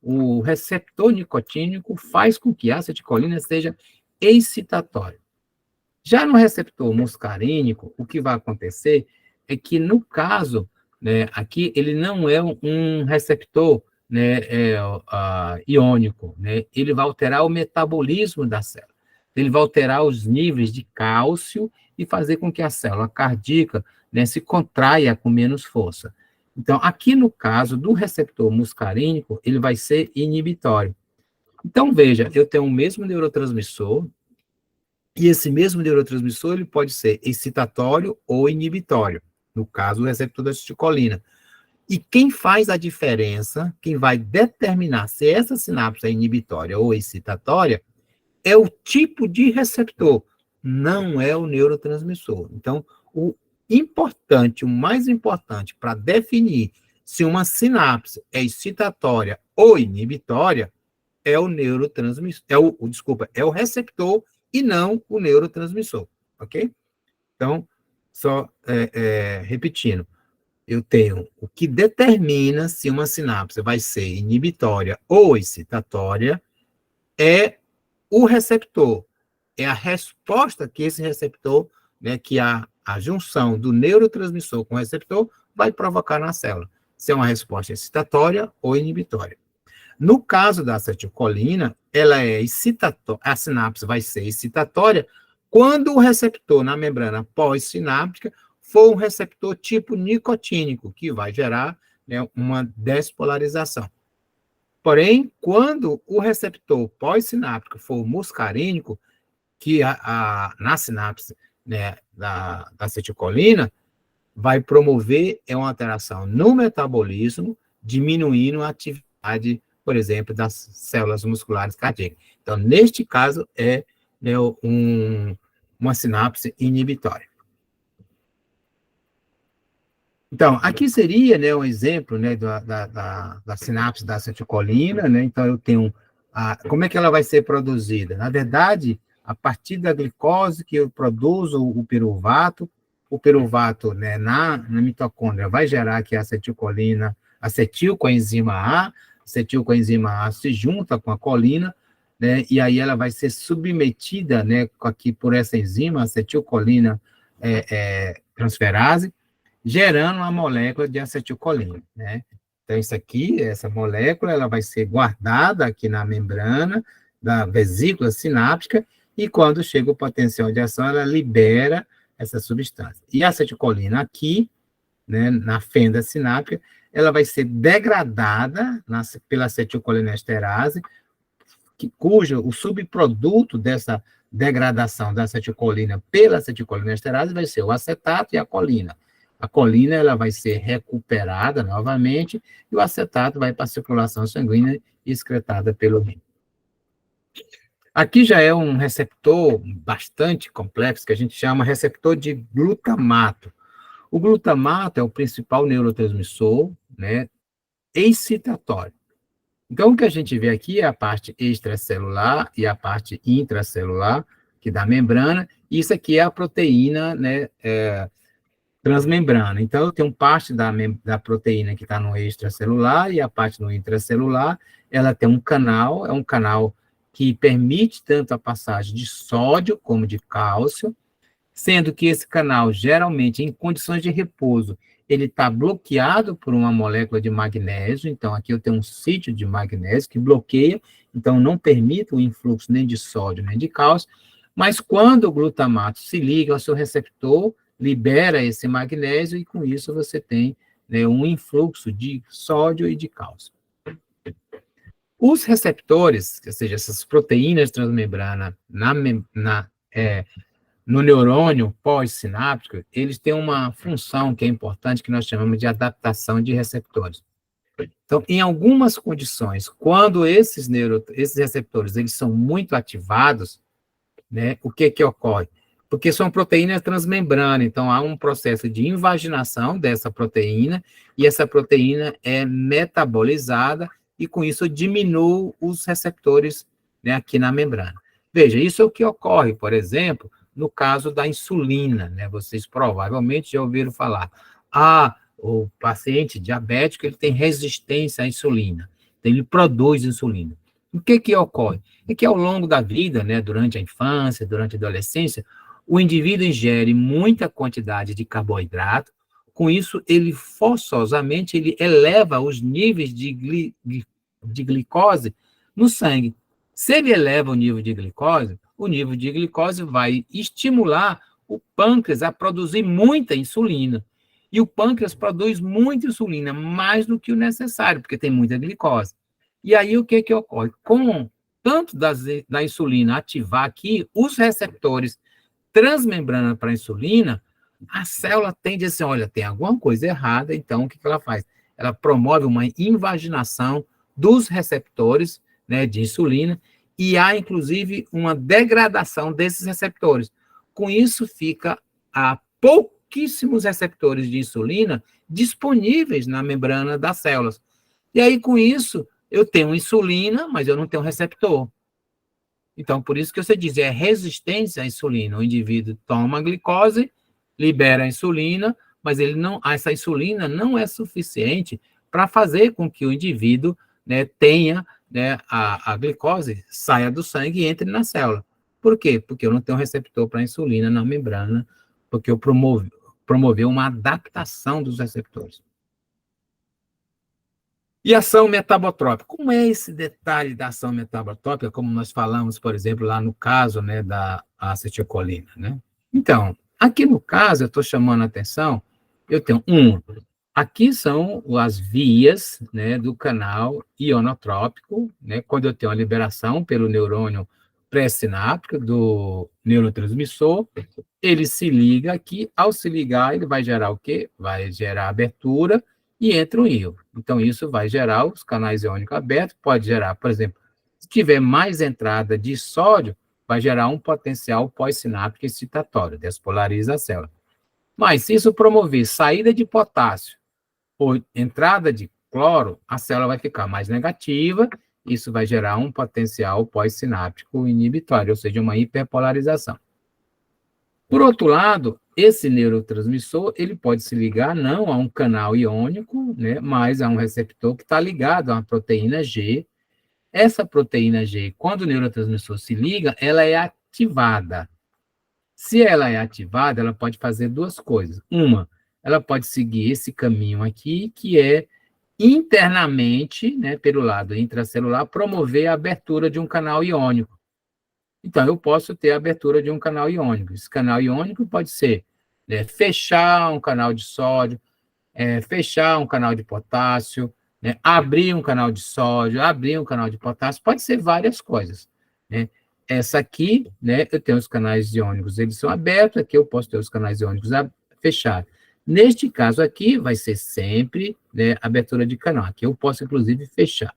o receptor nicotínico faz com que a acetilcolina seja excitatória. Já no receptor muscarínico, o que vai acontecer é que, no caso, né, aqui, ele não é um receptor, né, iônico, né? Ele vai alterar o metabolismo da célula. Ele vai alterar os níveis de cálcio e fazer com que a célula cardíaca, né, se contraia com menos força. Então, aqui no caso do receptor muscarínico, ele vai ser inibitório. Então, veja, eu tenho o mesmo neurotransmissor, e esse mesmo neurotransmissor ele pode ser excitatório ou inibitório, no caso, o receptor da acetilcolina. E quem faz a diferença, quem vai determinar se essa sinapse é inibitória ou excitatória, é o tipo de receptor, não é o neurotransmissor. Então, o mais importante para definir se uma sinapse é excitatória ou inibitória é o neurotransmissor, é o receptor e não o neurotransmissor, ok? Então, só repetindo, eu tenho o que determina se uma sinapse vai ser inibitória ou excitatória é o receptor, é a resposta que esse receptor, né, que a junção do neurotransmissor com o receptor vai provocar na célula, se é uma resposta excitatória ou inibitória. No caso da acetilcolina, ela é excitatória, a sinapse vai ser excitatória quando o receptor na membrana pós-sináptica for um receptor tipo nicotínico, que vai gerar, né, uma despolarização. Porém, quando o receptor pós-sináptico for muscarínico, que na sinapse, né, da acetilcolina, vai promover uma alteração no metabolismo, diminuindo a atividade, por exemplo, das células musculares cardíacas. Então, neste caso, né, uma sinapse inibitória. Então, aqui seria, né, um exemplo, né, da sinapse da acetilcolina, né? Então, eu tenho como é que ela vai ser produzida? Na verdade, a partir da glicose que eu produzo o piruvato, né, na mitocôndria vai gerar aqui a acetilcolina, acetilcoenzima A, acetilcoenzima A se junta com a colina, né, e aí ela vai ser submetida, né, aqui por essa enzima, acetilcolina transferase, gerando uma molécula de acetilcolina, né? Então, isso aqui, essa molécula, ela vai ser guardada aqui na membrana da vesícula sináptica e quando chega o potencial de ação, ela libera essa substância. E a acetilcolina aqui, né, na fenda sináptica, ela vai ser degradada pela acetilcolinesterase, cujo o subproduto dessa degradação da acetilcolina pela acetilcolinesterase vai ser o acetato e a colina. A colina ela vai ser recuperada novamente e o acetato vai para a circulação sanguínea excretada pelo rim. Aqui já é um receptor bastante complexo, que a gente chama receptor de glutamato. O glutamato é o principal neurotransmissor, né, excitatório. Então, o que a gente vê aqui é a parte extracelular e a parte intracelular, que dá membrana, e isso aqui é a proteína, né, transmembrana. Então, eu tenho parte da proteína que está no extracelular e a parte no intracelular, ela tem um canal, é um canal que permite tanto a passagem de sódio como de cálcio, sendo que esse canal, geralmente, em condições de repouso, ele está bloqueado por uma molécula de magnésio, então aqui eu tenho um sítio de magnésio que bloqueia, então não permite o influxo nem de sódio nem de cálcio, mas quando o glutamato se liga ao seu receptor, libera esse magnésio e com isso você tem, né, um influxo de sódio e de cálcio. Os receptores, ou seja, essas proteínas transmembrana no neurônio pós-sináptico, eles têm uma função que é importante, que nós chamamos de adaptação de receptores. Então, em algumas condições, quando esses receptores eles são muito ativados, né, o que ocorre? Porque são proteínas transmembrana, então há um processo de invaginação dessa proteína, e essa proteína é metabolizada, e com isso diminui os receptores né, aqui na membrana. Veja, isso é o que ocorre, por exemplo, no caso da insulina, né? Vocês provavelmente já ouviram falar. O paciente diabético, ele tem resistência à insulina, então ele produz insulina. O que ocorre? É que ao longo da vida, né, durante a infância, durante a adolescência, o indivíduo ingere muita quantidade de carboidrato, com isso ele forçosamente ele eleva os níveis de glicose no sangue. Se ele eleva o nível de glicose vai estimular o pâncreas a produzir muita insulina. E o pâncreas produz muita insulina, mais do que o necessário, porque tem muita glicose. E aí o que ocorre? Com tanto da insulina ativar aqui, os receptores transmembrana para a insulina, a célula tende a dizer, olha, tem alguma coisa errada, então o que ela faz? Ela promove uma invaginação dos receptores, né, de insulina, e há, inclusive, uma degradação desses receptores. Com isso, fica a pouquíssimos receptores de insulina disponíveis na membrana das células. E aí, com isso, eu tenho insulina, mas eu não tenho receptor. Então, por isso que você diz, é resistência à insulina. O indivíduo toma a glicose, libera a insulina, mas essa insulina não é suficiente para fazer com que o indivíduo, né, tenha, né, a glicose, saia do sangue e entre na célula. Por quê? Porque eu não tenho receptor para insulina na membrana, porque eu promoveu uma adaptação dos receptores. E ação metabotrópica. Como é esse detalhe da ação metabotrópica, como nós falamos, por exemplo, lá no caso, né, da acetilcolina, né? Então, aqui no caso, eu estou chamando a atenção, eu tenho aqui são as vias, né, do canal ionotrópico, né, quando eu tenho a liberação pelo neurônio pré-sináptico do neurotransmissor, ele se liga aqui, ao se ligar, ele vai gerar o quê? Vai gerar abertura e entra um íon. Então, isso vai gerar os canais iônicos abertos, pode gerar, por exemplo, se tiver mais entrada de sódio, vai gerar um potencial pós-sináptico excitatório, despolariza a célula. Mas, se isso promover saída de potássio ou entrada de cloro, a célula vai ficar mais negativa, isso vai gerar um potencial pós-sináptico inibitório, ou seja, uma hiperpolarização. Por outro lado, esse neurotransmissor, ele pode se ligar não a um canal iônico, né, mas a um receptor que está ligado a uma proteína G. Essa proteína G, quando o neurotransmissor se liga, ela é ativada. Se ela é ativada, ela pode fazer duas coisas. Uma, ela pode seguir esse caminho aqui, que é internamente, né, pelo lado intracelular, promover a abertura de um canal iônico. Então, eu posso ter a abertura de um canal iônico. Esse canal iônico pode ser, né, fechar um canal de sódio, fechar um canal de potássio, né, abrir um canal de sódio, abrir um canal de potássio, pode ser várias coisas, né? Essa aqui, né, eu tenho os canais iônicos, eles são abertos, aqui eu posso ter os canais iônicos fechados. Neste caso aqui, vai ser sempre, né, abertura de canal. Aqui eu posso, inclusive, fechar.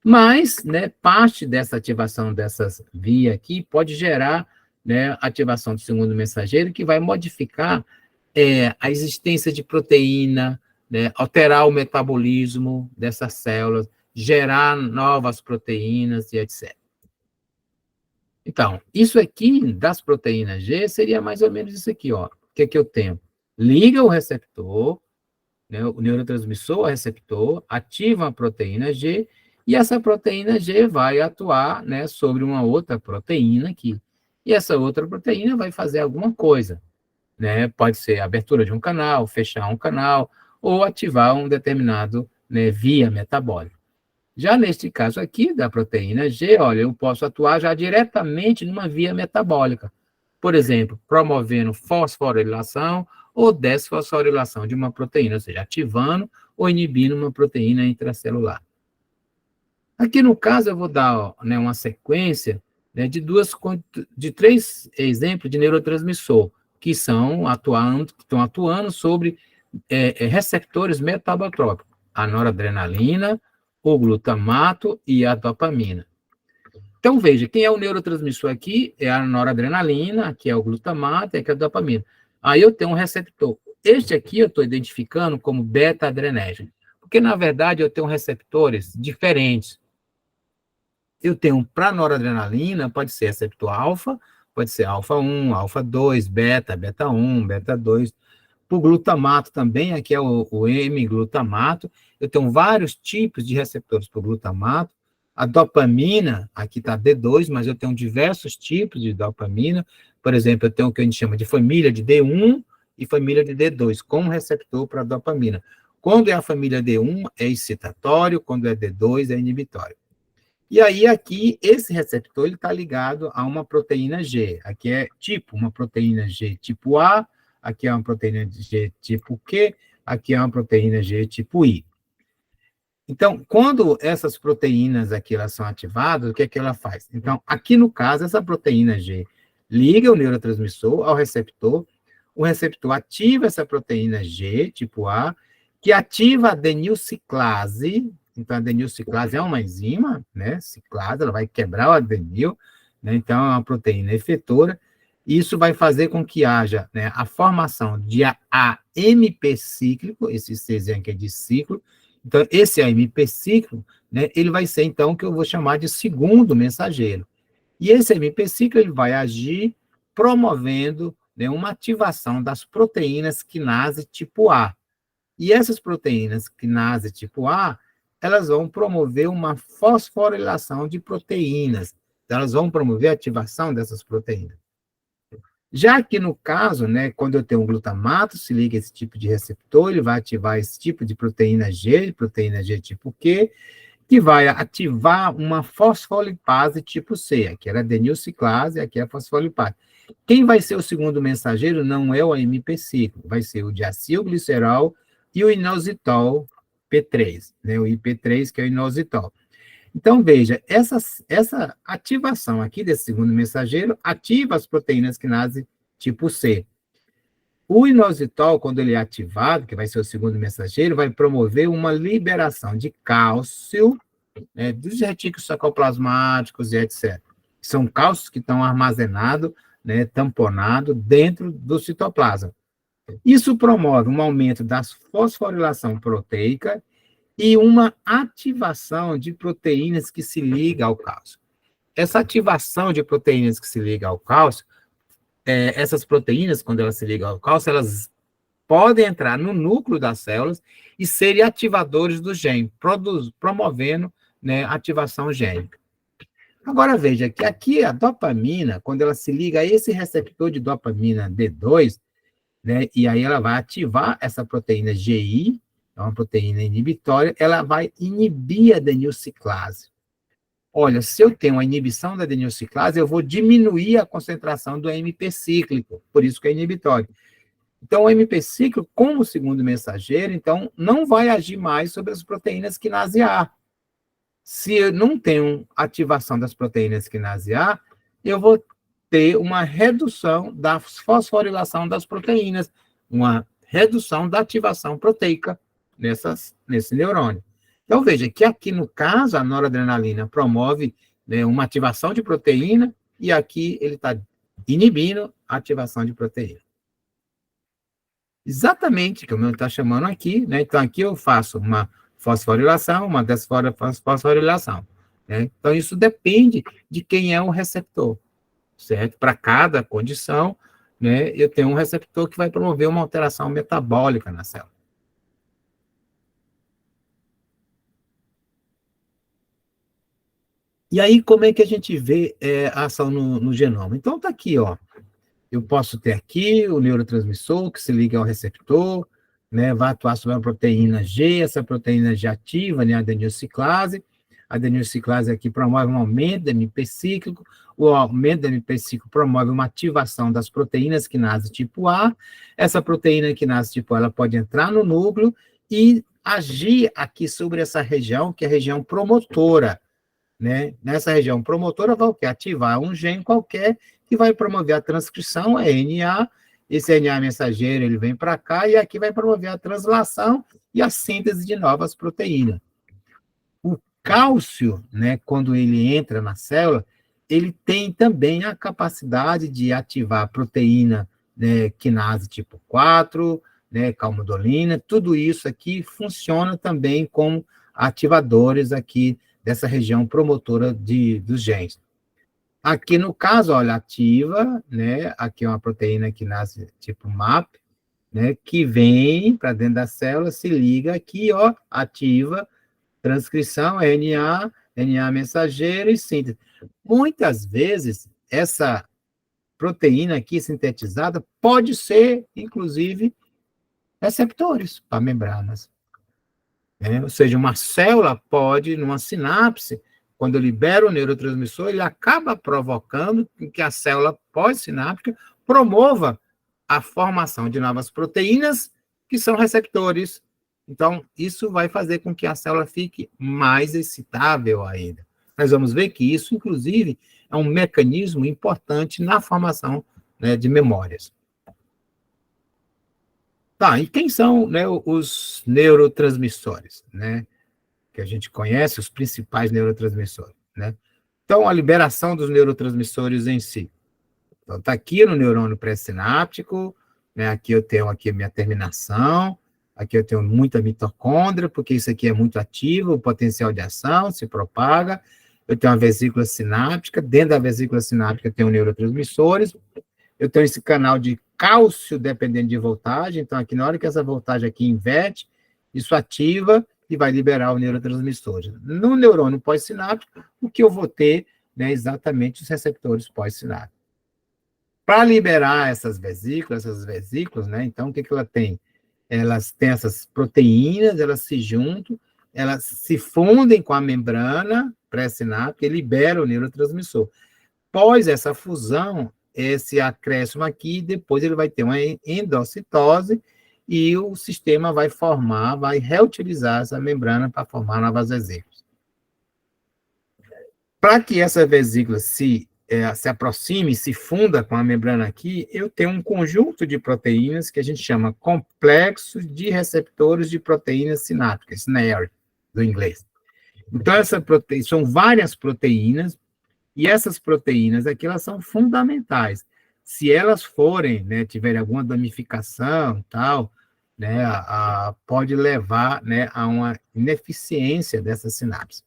Mas, né, parte dessa ativação dessas vias aqui pode gerar, né, ativação do segundo mensageiro, que vai modificar a existência de proteína, né, alterar o metabolismo dessas células, gerar novas proteínas e etc. Então, isso aqui das proteínas G seria mais ou menos isso aqui, ó. O que eu tenho? Liga o receptor, né, o neurotransmissor, o receptor, ativa a proteína G, e essa proteína G vai atuar, né, sobre uma outra proteína aqui. E essa outra proteína vai fazer alguma coisa, né? Pode ser abertura de um canal, fechar um canal, ou ativar um determinado, né, via metabólica. Já neste caso aqui, da proteína G, olha, eu posso atuar já diretamente numa via metabólica. Por exemplo, promovendo fosforilação ou desfosforilação de uma proteína, ou seja, ativando ou inibindo uma proteína intracelular. Aqui no caso eu vou dar, né, uma sequência, né, de 3 exemplos de neurotransmissor que estão atuando sobre receptores metabotrópicos, a noradrenalina, o glutamato e a dopamina. Então, veja, quem é o neurotransmissor aqui é a noradrenalina, que é o glutamato, e aqui é a dopamina. Aí eu tenho um receptor. Este aqui eu estou identificando como beta-adrenérgico, porque, na verdade, eu tenho receptores diferentes. Eu tenho para noradrenalina, pode ser receptor alfa, pode ser alfa 1, alfa 2, beta, beta 1, beta 2. Para o glutamato também, aqui é o M-glutamato. Eu tenho vários tipos de receptores para o glutamato. A dopamina, aqui está D2, mas eu tenho diversos tipos de dopamina. Por exemplo, eu tenho o que a gente chama de família de D1 e família de D2, como receptor para dopamina. Quando é a família D1, é excitatório, quando é D2, é inibitório. E aí, aqui, esse receptor está ligado a uma proteína G. Aqui é tipo uma proteína G tipo A, aqui é uma proteína G tipo Q, aqui é uma proteína G tipo I. Então, quando essas proteínas aqui elas são ativadas, o que é que ela faz? Então, aqui no caso, essa proteína G liga o neurotransmissor ao receptor, o receptor ativa essa proteína G, tipo A, que ativa a adenilciclase. Então, a adenilciclase é uma enzima, né? Ciclase, ela vai quebrar o adenil, né? Então, é uma proteína efetora. Isso vai fazer com que haja, né, a formação de AMP cíclico, esse Czinho aqui é de ciclo. Então, esse AMP cíclico, né, ele vai ser, então, o que eu vou chamar de segundo mensageiro. E esse AMP cíclico, ele vai agir promovendo, né, uma ativação das proteínas quinase tipo A. E essas proteínas quinase tipo A, elas vão promover uma fosforilação de proteínas. Elas vão promover a ativação dessas proteínas. Já que no caso, né, quando eu tenho um glutamato, se liga esse tipo de receptor, ele vai ativar esse tipo de proteína G tipo Q, que vai ativar uma fosfolipase tipo C. Aqui era adenilciclase, aqui é a fosfolipase. Quem vai ser o segundo mensageiro não é o AMP cíclico, vai ser o diacilglicerol e o inositol P3, né, o IP3, que é o inositol. Então, veja, essa ativação aqui desse segundo mensageiro ativa as proteínas quinase tipo C. O inositol, quando ele é ativado, que vai ser o segundo mensageiro, vai promover uma liberação de cálcio, né, dos retículos sarcoplasmáticos e etc. São cálcios que estão armazenados, né, tamponados dentro do citoplasma. Isso promove um aumento da fosforilação proteica e uma ativação de proteínas que se ligam ao cálcio. Essa ativação de proteínas que se ligam ao cálcio, essas proteínas, quando elas se ligam ao cálcio, elas podem entrar no núcleo das células e serem ativadores do gene, promovendo, né, ativação gênica. Agora, veja que aqui a dopamina, quando ela se liga a esse receptor de dopamina D2, né, e aí ela vai ativar essa proteína GI, é uma proteína inibitória, ela vai inibir a adenilciclase. Olha, se eu tenho a inibição da adenilciclase, eu vou diminuir a concentração do AMP cíclico, por isso que é inibitório. Então, o AMP cíclico, como segundo mensageiro, então, não vai agir mais sobre as proteínas quinase A. Se eu não tenho ativação das proteínas quinase A, eu vou ter uma redução da fosforilação das proteínas, uma redução da ativação proteica nesse neurônio. Então, veja que aqui, no caso, a noradrenalina promove, né, uma ativação de proteína, e aqui ele está inibindo a ativação de proteína. Exatamente, como ele está chamando aqui, né? Então, aqui eu faço uma fosforilação, uma desfosforilação, né? Então, isso depende de quem é o receptor, certo? Para cada condição, né, eu tenho um receptor que vai promover uma alteração metabólica na célula. E aí, como é que a gente vê a ação no genoma? Então, está aqui, ó. Eu posso ter aqui o neurotransmissor que se liga ao receptor, né, vai atuar sobre a proteína G, essa proteína G ativa, né, a adenilciclase. A adenilciclase aqui promove um aumento do MP cíclico, o aumento do MP cíclico promove uma ativação das proteínas quinase tipo A. Essa proteína quinase tipo A, ela pode entrar no núcleo e agir aqui sobre essa região, que é a região promotora, né? Nessa região promotora vai o quê? Ativar um gene qualquer que vai promover a transcrição, é RNA, esse RNA mensageiro ele vem para cá e aqui vai promover a translação e a síntese de novas proteínas. O cálcio, né, quando ele entra na célula, ele tem também a capacidade de ativar a proteína, né, quinase tipo 4, né, calmodulina, tudo isso aqui funciona também como ativadores aqui dessa região promotora dos genes. Aqui, no caso, olha, ativa, né? Aqui é uma proteína que nasce tipo MAP, né? Que vem para dentro da célula, se liga aqui, ó, ativa, transcrição, RNA mensageiro e síntese. Muitas vezes, essa proteína aqui sintetizada pode ser, inclusive, receptores para membranas. Né? Ou seja, uma célula pode, numa sinapse, quando libera o neurotransmissor, ele acaba provocando que a célula pós-sináptica promova a formação de novas proteínas que são receptores. Então, isso vai fazer com que a célula fique mais excitável ainda. Nós vamos ver que isso, inclusive, é um mecanismo importante na formação, né, de memórias. Tá, e quem são, né, os neurotransmissores, né? Que a gente conhece, os principais neurotransmissores, né? Então, a liberação dos neurotransmissores em si. Então, está aqui no neurônio pré-sináptico, né? Aqui eu tenho aqui a minha terminação, aqui eu tenho muita mitocôndria, porque isso aqui é muito ativo, o potencial de ação se propaga. Eu tenho uma vesícula sináptica, dentro da vesícula sináptica tem neurotransmissores. Eu tenho esse canal de cálcio dependendo de voltagem, então aqui na hora que essa voltagem aqui inverte, isso ativa e vai liberar o neurotransmissor. No neurônio pós-sináptico, o que eu vou ter, né, exatamente os receptores pós-sinápticos. Para liberar essas vesículas, né, então o que ela tem? Elas têm essas proteínas, elas se juntam, elas se fundem com a membrana pré-sináptica e liberam o neurotransmissor. Após essa fusão, esse acréscimo aqui, depois ele vai ter uma endocitose e o sistema vai formar, vai reutilizar essa membrana para formar novas vesículas. Para que essa vesícula se aproxime, se funda com a membrana aqui, eu tenho um conjunto de proteínas que a gente chama complexo de receptores de proteínas sinápticas, SNARE, do inglês. Então, são várias proteínas, e essas proteínas aqui, elas são fundamentais. Se elas forem, né, tiverem alguma danificação, tal, né, pode levar, né, a uma ineficiência dessa sinapse.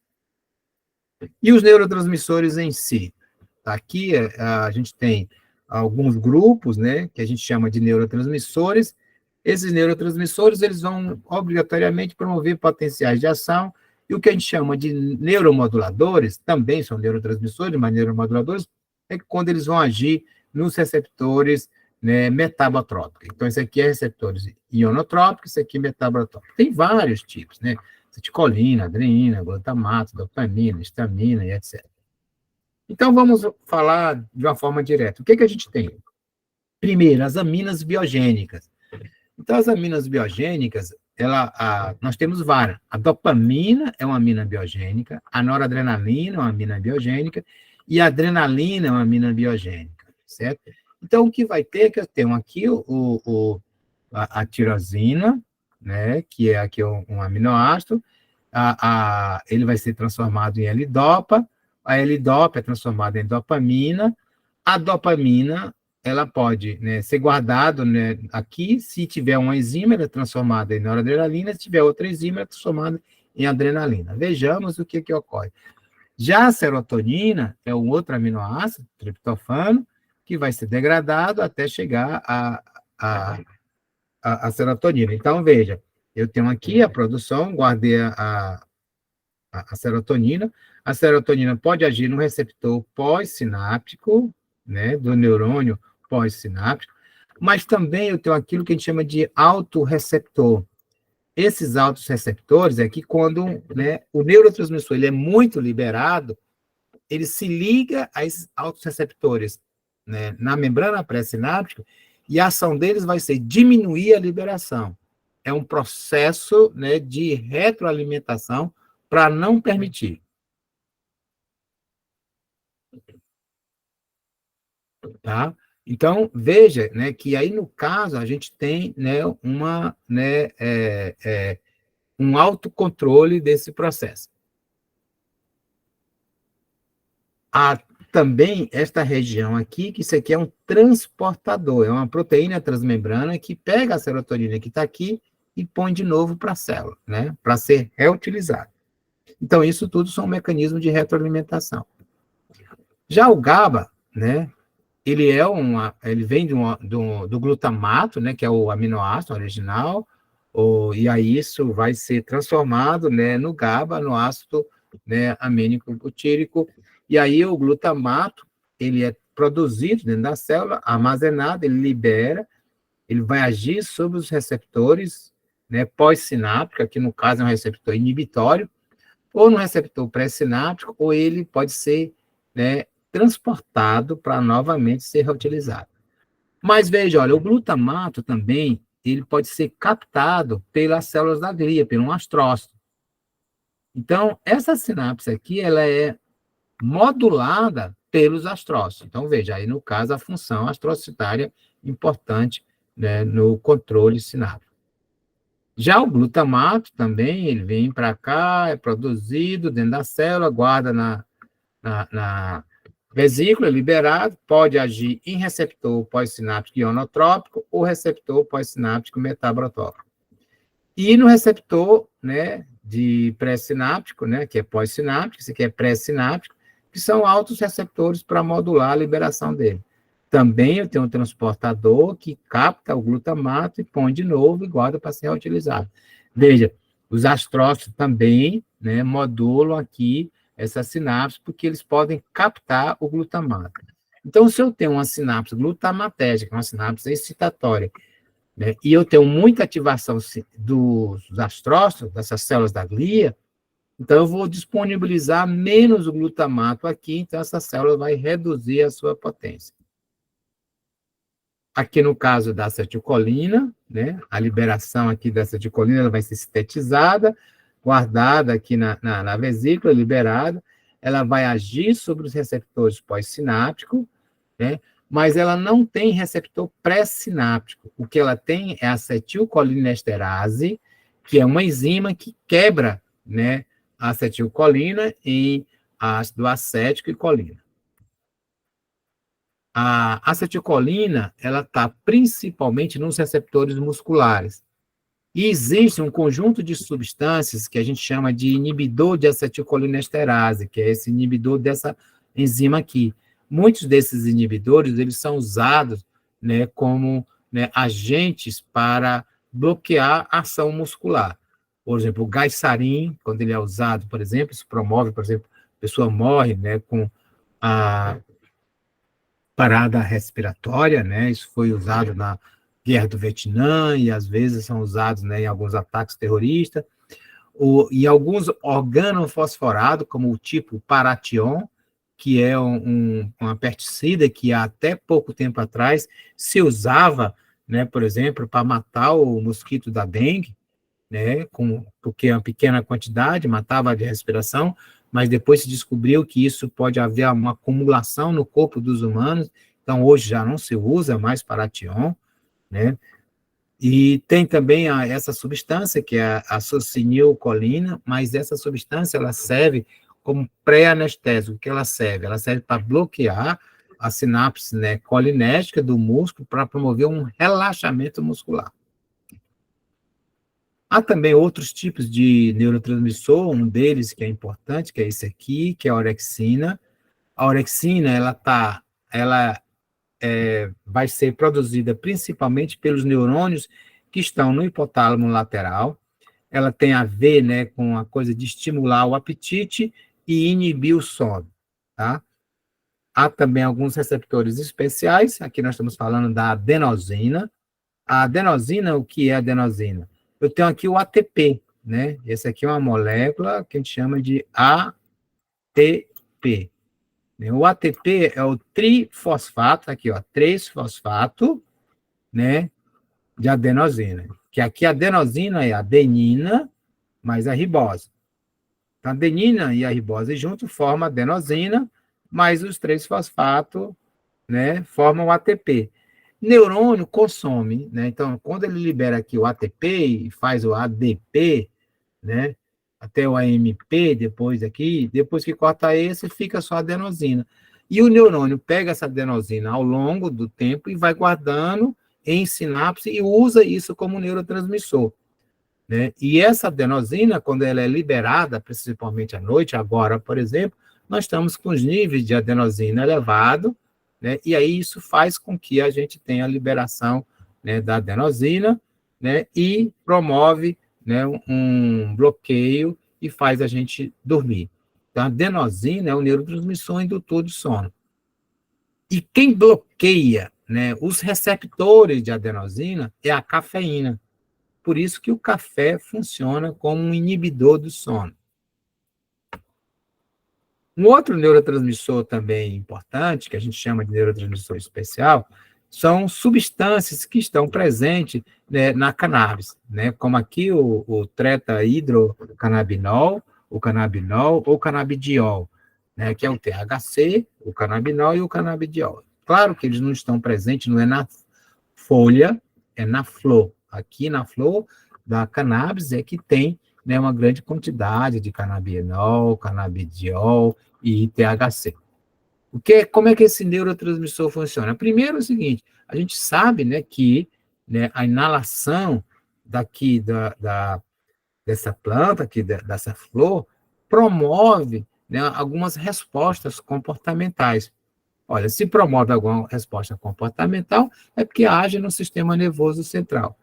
E os neurotransmissores em si? Aqui a gente tem alguns grupos, né, que a gente chama de neurotransmissores. Esses neurotransmissores, eles vão obrigatoriamente promover potenciais de ação, e o que a gente chama de neuromoduladores, também são neurotransmissores, mas neuromoduladores, é quando eles vão agir nos receptores, né, metabotrópicos. Então, esse aqui é receptores ionotrópicos, esse aqui é metabotrópico. Tem vários tipos, né? Acetilcolina, adrenina, glutamato, dopamina, histamina e etc. Então, vamos falar de uma forma direta. O que a gente tem? Primeiro, as aminas biogênicas. Então, as aminas biogênicas, nós temos várias. A dopamina é uma amina biogênica, a noradrenalina é uma amina biogênica, e a adrenalina é uma amina biogênica, certo? Então, o que vai ter é que eu tenho aqui a tirosina, né, que é aqui um aminoácido, ele vai ser transformado em L-dopa, a L-dopa é transformada em dopamina, a dopamina ela pode, né, ser guardada, né, aqui, se tiver uma enzima, ela é transformada em noradrenalina, se tiver outra enzima, ela é transformada em adrenalina. Vejamos o que ocorre. Já a serotonina é um outro aminoácido, triptofano, que vai ser degradado até chegar a serotonina. Então, veja, eu tenho aqui a produção, guardei a serotonina. A serotonina pode agir no receptor pós-sináptico, né, do neurônio pós-sináptico, mas também eu tenho aquilo que a gente chama de autorreceptor. Esses autorreceptores é que quando, né, o neurotransmissor ele é muito liberado, ele se liga a esses autorreceptores, né, na membrana pré-sináptica, e a ação deles vai ser diminuir a liberação. É um processo, né, de retroalimentação para não permitir. Tá? Então, veja, né, que aí, no caso, a gente tem, né, um autocontrole desse processo. Há também esta região aqui, que isso aqui é um transportador, é uma proteína transmembrana que pega a serotonina que está aqui e põe de novo para a célula, né, para ser reutilizada. Então, isso tudo são mecanismos de retroalimentação. Já o GABA, né, ele vem do glutamato, né, que é o aminoácido original, e aí isso vai ser transformado, né, no GABA, no ácido, né, amínico butírico, e aí o glutamato, ele é produzido dentro da célula, armazenado, ele libera, ele vai agir sobre os receptores, né, pós-sináptico, que no caso é um receptor inibitório, ou no receptor pré-sináptico, ou ele pode ser, né, transportado para novamente ser reutilizado. Mas veja, olha, o glutamato também, ele pode ser captado pelas células da glia, pelo astrócito. Então, essa sinapse aqui, ela é modulada pelos astrócitos. Então, veja, aí no caso, a função astrocitária importante, né, no controle sináptico. Já o glutamato também, ele vem para cá, é produzido dentro da célula, guarda na vesícula, liberado, pode agir em receptor pós-sináptico ionotrópico ou receptor pós-sináptico metabrotópico. E no receptor, né, de pré-sináptico, né, que é pós-sináptico, esse aqui é pré-sináptico, que são altos receptores para modular a liberação dele. Também eu tenho um transportador que capta o glutamato e põe de novo e guarda para ser reutilizado. Veja, os astrócitos também, né, modulam aqui essa sinapse, porque eles podem captar o glutamato. Então, se eu tenho uma sinapse glutamatérgica, uma sinapse excitatória, né, e eu tenho muita ativação dos astrócitos, dessas células da glia, então eu vou disponibilizar menos o glutamato aqui, então essa célula vai reduzir a sua potência. Aqui no caso da acetilcolina, né, a liberação aqui da acetilcolina ela vai ser sintetizada, guardada aqui na vesícula, liberada, ela vai agir sobre os receptores pós-sinápticos, né, mas ela não tem receptor pré-sináptico. O que ela tem é a acetilcolinesterase, que é uma enzima que quebra, né, a acetilcolina em ácido acético e colina. A acetilcolina, ela está principalmente nos receptores musculares. E existe um conjunto de substâncias que a gente chama de inibidor de acetilcolinesterase, que é esse inibidor dessa enzima aqui. Muitos desses inibidores, eles são usados, né, como, né, agentes para bloquear a ação muscular. Por exemplo, o gaisarin, quando ele é usado, por exemplo, isso promove, por exemplo, a pessoa morre, né, com a parada respiratória, né? Isso foi usado na Guerra do Vietnã e às vezes são usados, né, em alguns ataques terroristas. Em alguns organofosforados, como o tipo Paration, que é uma pesticida que até pouco tempo atrás se usava, né, por exemplo, para matar o mosquito da dengue, né, porque é uma pequena quantidade, matava de respiração, mas depois se descobriu que isso pode haver uma acumulação no corpo dos humanos, então hoje já não se usa mais Paration, né, e tem também essa substância, que é a succinilcolina, mas essa substância, ela serve como pré-anestésico, que ela serve? Ela serve para bloquear a sinapse, né, colinérgica do músculo, para promover um relaxamento muscular. Há também outros tipos de neurotransmissor, um deles que é importante, que é esse aqui, que é a orexina. A orexina, ela vai ser produzida principalmente pelos neurônios que estão no hipotálamo lateral. Ela tem a ver, né, com a coisa de estimular o apetite e inibir o sono, tá? Há também alguns receptores especiais, aqui nós estamos falando da adenosina. A adenosina, o que é adenosina? Eu tenho aqui o ATP, né? Esse aqui é uma molécula que a gente chama de ATP. O ATP é o trifosfato, aqui, ó, 3-fosfato, né, de adenosina. Que aqui a adenosina é a adenina mais a ribose. A adenina e a ribose juntos formam a adenosina, mais os 3-fosfato, né, formam o ATP. Neurônio consome, né? Então, quando ele libera aqui o ATP e faz o ADP, né? Até o AMP, depois que corta esse, fica só a adenosina. E o neurônio pega essa adenosina ao longo do tempo e vai guardando em sinapse e usa isso como neurotransmissor. né? E essa adenosina, quando ela é liberada, principalmente à noite, agora, por exemplo, nós estamos com os níveis de adenosina elevado, né? E aí isso faz com que a gente tenha a liberação, né, da adenosina, né? E promove, né, um bloqueio e faz a gente dormir. Então, a adenosina é o neurotransmissor indutor do sono. E quem bloqueia, né, os receptores de adenosina é a cafeína. Por isso que o café funciona como um inibidor do sono. Um outro neurotransmissor também importante, que a gente chama de neurotransmissor especial, são substâncias que estão presentes, né, na cannabis, né, como aqui o treta-hidrocannabinol, o canabinol ou canabidiol, né, que é o THC, o canabinol e o canabidiol. Claro que eles não estão presentes, não é na folha, é na flor. Aqui na flor da cannabis é que tem, né, uma grande quantidade de canabinol, canabidiol e THC. Como é que esse neurotransmissor funciona? Primeiro é o seguinte, a gente sabe, né, que, né, a inalação daqui dessa planta, aqui dessa flor, promove, né, algumas respostas comportamentais. Olha, se promove alguma resposta comportamental, é porque age no sistema nervoso central,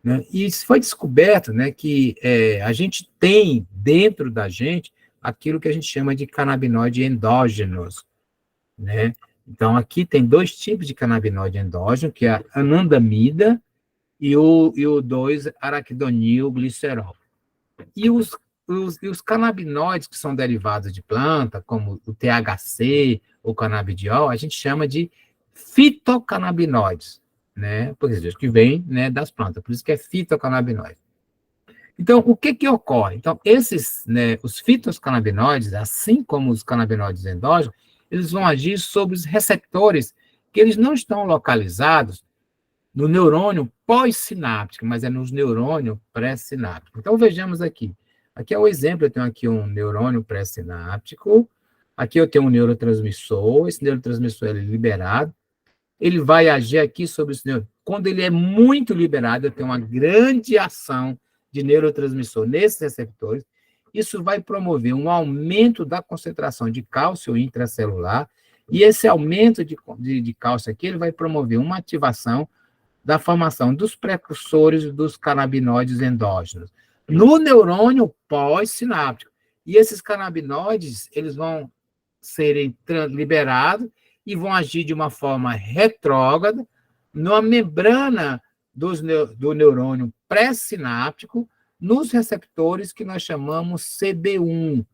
né? E foi descoberto, né, que a gente tem dentro da gente aquilo que a gente chama de canabinoide endógenos, né? Então, aqui tem dois tipos de canabinoide endógeno, que é a anandamida e o 2-araquidonilglicerol. E os canabinoides que são derivados de planta, como o THC, o canabidiol, a gente chama de fitocannabinoides, né? Por isso que vem, né, das plantas, por isso que é fitocannabinoide. Então, o que ocorre? Então, esses, né, os fitocannabinoides, assim como os canabinoides endógenos, eles vão agir sobre os receptores que eles não estão localizados no neurônio pós-sináptico, mas é nos neurônios pré-sinápticos. Então, vejamos aqui. Aqui é o exemplo, eu tenho aqui um neurônio pré-sináptico, aqui eu tenho um neurotransmissor, esse neurotransmissor é liberado, ele vai agir aqui sobre esse neurônio. Quando ele é muito liberado, eu tenho uma grande ação de neurotransmissor nesses receptores, isso vai promover um aumento da concentração de cálcio intracelular, e esse aumento de cálcio aqui, ele vai promover uma ativação da formação dos precursores dos canabinoides endógenos no neurônio pós-sináptico. E esses canabinoides, eles vão serem liberados e vão agir de uma forma retrógrada na membrana do neurônio pré-sináptico, nos receptores que nós chamamos CB1,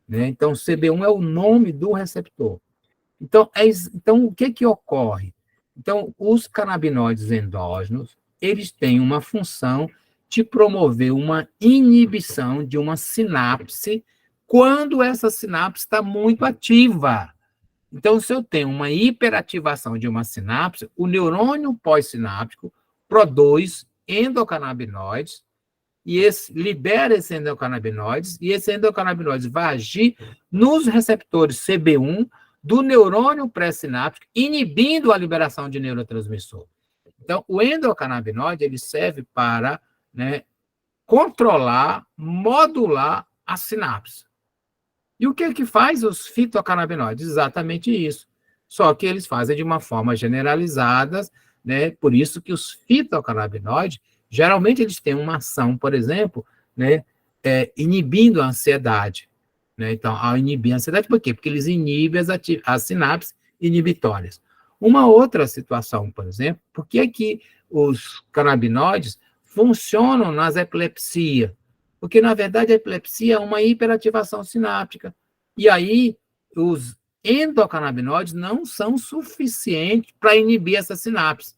né? Então, CB1 é o nome do receptor. Então, o que ocorre? Então, os canabinoides endógenos, eles têm uma função de promover uma inibição de uma sinapse quando essa sinapse está muito ativa. Então, se eu tenho uma hiperativação de uma sinapse, o neurônio pós-sináptico produz endocannabinoides e libera esses endocannabinoides, e esse endocannabinoides vai agir nos receptores CB1 do neurônio pré-sináptico, inibindo a liberação de neurotransmissor. Então, o endocannabinoide ele serve para, né, controlar, modular a sinapse. E o que faz os fitocannabinoides? Exatamente isso. Só que eles fazem de uma forma generalizada, né? Por isso que os fitocannabinoides, geralmente eles têm uma ação, por exemplo, né, inibindo a ansiedade. Né? Então, ao inibir a ansiedade, por quê? Porque eles inibem as sinapses inibitórias. Uma outra situação, por exemplo, por que os canabinoides funcionam nas epilepsias? Porque, na verdade, a epilepsia é uma hiperativação sináptica. E aí, os endocannabinoides não são suficientes para inibir essa sinapse.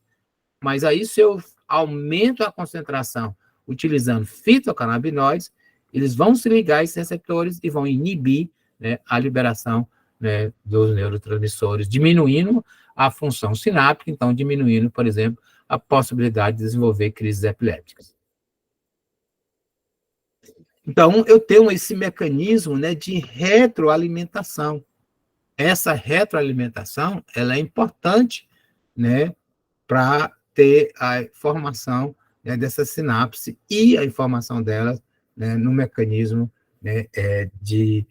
Mas aí, se eu aumento a concentração utilizando fitocannabinoides, eles vão se ligar a esses receptores e vão inibir, né, a liberação, né, dos neurotransmissores, diminuindo a função sináptica, então diminuindo, por exemplo, a possibilidade de desenvolver crises epilépticas. Então, eu tenho esse mecanismo, né, de retroalimentação. Essa retroalimentação, ela é importante, né, para ter a formação né, dessa sinapse e a informação dela, né, no mecanismo, né, de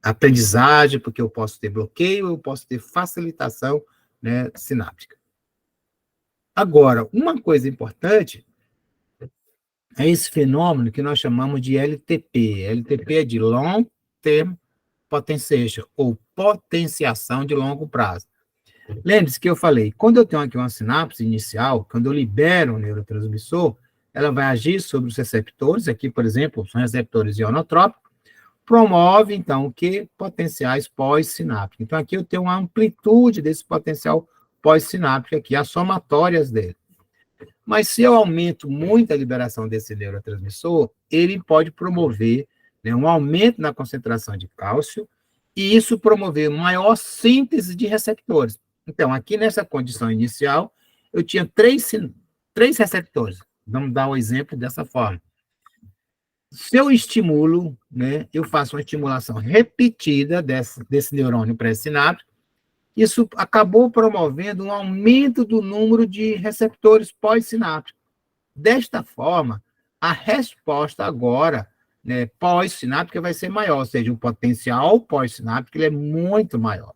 aprendizagem, porque eu posso ter bloqueio, eu posso ter facilitação, né, sináptica. Agora, uma coisa importante é esse fenômeno que nós chamamos de LTP. LTP é de Long Term Potentiation, ou potenciação de longo prazo. Lembre-se que eu falei, quando eu tenho aqui uma sinapse inicial, quando eu libero um neurotransmissor, ela vai agir sobre os receptores, aqui, por exemplo, são receptores ionotrópicos, promove, então, o que? Potenciais pós-sinápticos. Então, aqui eu tenho uma amplitude desse potencial pós-sináptico aqui, as somatórias dele. Mas se eu aumento muito a liberação desse neurotransmissor, ele pode promover, né, um aumento na concentração de cálcio, e isso promover maior síntese de receptores. Então, aqui nessa condição inicial, eu tinha três receptores. Vamos dar o exemplo dessa forma. Se eu estimulo, né, eu faço uma estimulação repetida desse neurônio pré-sináptico, isso acabou promovendo um aumento do número de receptores pós-sinápticos. Desta forma, a resposta agora, né, pós-sináptica vai ser maior, ou seja, o potencial pós-sináptico ele é muito maior.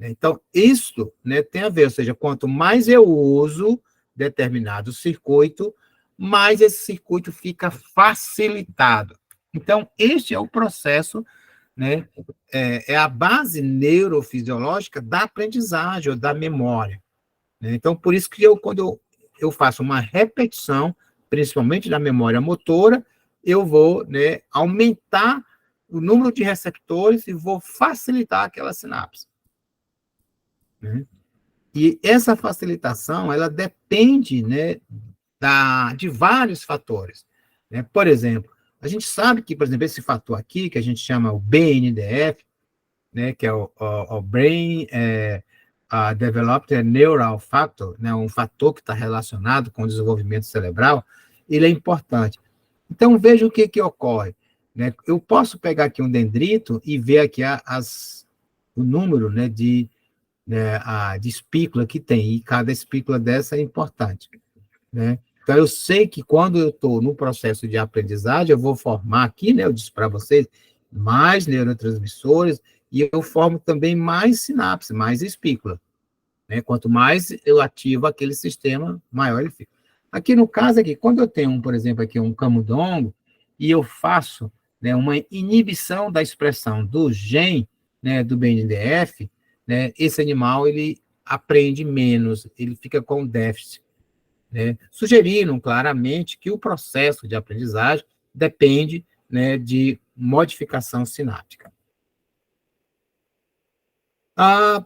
Então, isso, né, tem a ver, ou seja, quanto mais eu uso determinado circuito, mais esse circuito fica facilitado. Então, este é o processo, né, é a base neurofisiológica da aprendizagem ou da memória. Né? Então, por isso que quando eu faço uma repetição, principalmente da memória motora, eu vou, né, aumentar o número de receptores e vou facilitar aquela sinapse. Né? E essa facilitação, ela depende, né, de vários fatores. Né? Por exemplo, a gente sabe que, por exemplo, esse fator aqui, que a gente chama o BNDF, né, que é o Brain Developed Neural Factor, né, um fator que está relacionado com o desenvolvimento cerebral, ele é importante. Então, veja o que ocorre. Né? Eu posso pegar aqui um dendrito e ver aqui o número, né, de espícula que tem, e cada espícula dessa é importante. Né? Então, eu sei que quando eu estou no processo de aprendizagem, eu vou formar aqui, né, eu disse para vocês, mais neurotransmissores, e eu formo também mais sinapse, mais espícula. Né? Quanto mais eu ativo aquele sistema, maior ele fica. Aqui no caso, aqui, quando eu tenho, por exemplo, aqui um camundongo, e eu faço, né, uma inibição da expressão do gene, né, do BNDF, né, esse animal ele aprende menos, ele fica com déficit. Né, sugeriram claramente que o processo de aprendizagem depende, né, de modificação sináptica.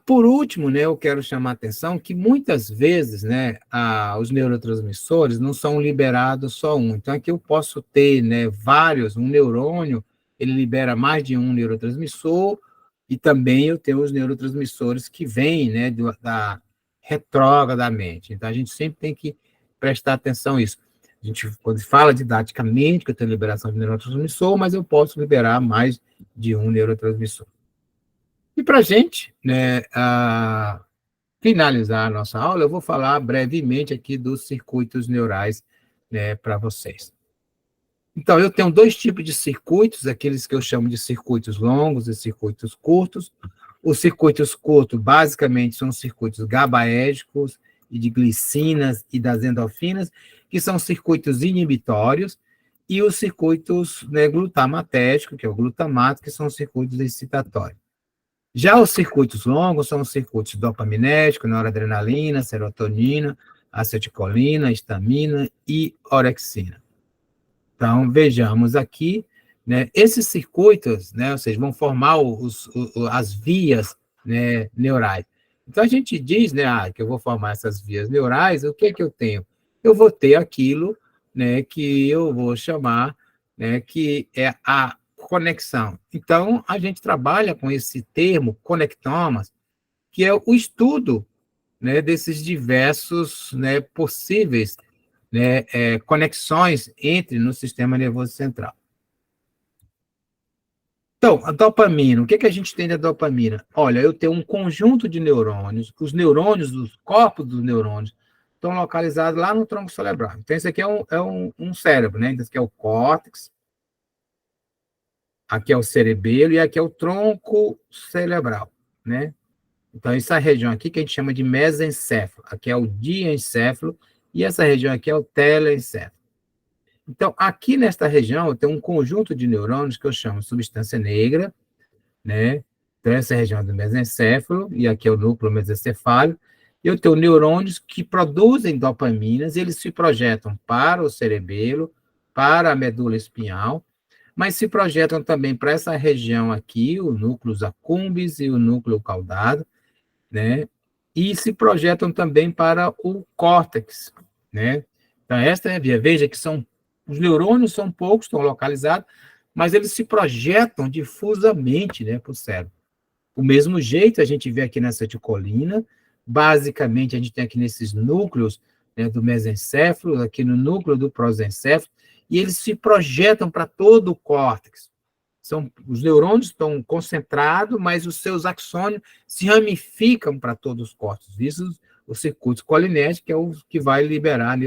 Por último, né, eu quero chamar a atenção que muitas vezes, né, os neurotransmissores não são liberados só um. Então, aqui eu posso ter, né, um neurônio, ele libera mais de um neurotransmissor, e também eu tenho os neurotransmissores que vêm, né, da retrógradamente. Então, a gente sempre tem que prestar atenção a isso. A gente, quando fala didaticamente, que eu tenho liberação de neurotransmissor, mas eu posso liberar mais de um neurotransmissor. E para a gente, né, finalizar a nossa aula, eu vou falar brevemente aqui dos circuitos neurais, né, para vocês. Então, eu tenho dois tipos de circuitos, aqueles que eu chamo de circuitos longos e circuitos curtos. Os circuitos curtos, basicamente, são circuitos GABAérgicos e de glicinas e das endorfinas, que são circuitos inibitórios, e os circuitos, né, glutamatérgicos, que é o glutamato, que são circuitos excitatórios. Já os circuitos longos são os circuitos dopaminérgicos, noradrenalina, serotonina, acetilcolina, histamina e orexina. Então, vejamos aqui, né, esses circuitos, né, ou seja, vão formar as vias, né, neurais. Então, a gente diz, né, que eu vou formar essas vias neurais, o que é que eu tenho? Eu vou ter aquilo, né, que eu vou chamar, né, que é a conexão. Então, a gente trabalha com esse termo, conectomas, que é o estudo, né, desses diversos, né, possíveis, né, conexões no sistema nervoso central. Então, a dopamina, o que a gente tem da dopamina? Olha, eu tenho um conjunto de neurônios, os neurônios, os corpos dos neurônios, estão localizados lá no tronco cerebral. Então, esse aqui é um cérebro, né? Então, esse aqui é o córtex, aqui é o cerebelo e aqui é o tronco cerebral, né? Então, essa região aqui que a gente chama de mesencéfalo, aqui é o diencéfalo, e essa região aqui é o telencéfalo. Então, aqui nesta região, eu tenho um conjunto de neurônios que eu chamo de substância negra, né? Então, essa é a região do mesencéfalo, e aqui é o núcleo mesencefálico. Eu tenho neurônios que produzem dopaminas, eles se projetam para o cerebelo, para a medula espinhal, mas se projetam também para essa região aqui, o núcleo accumbens e o núcleo caudado, né? E se projetam também para o córtex, né? Então, esta é a via. Veja que os neurônios são poucos, estão localizados, mas eles se projetam difusamente, né, para o cérebro. O mesmo jeito a gente vê aqui na acetilcolina, basicamente a gente tem aqui nesses núcleos, né, do mesencéfalo, aqui no núcleo do prosencéfalo, e eles se projetam para todo o córtex. Os neurônios estão concentrados, mas os seus axônios se ramificam para todos os córtex. Isso, o circuito colinérgico, que é o que vai liberar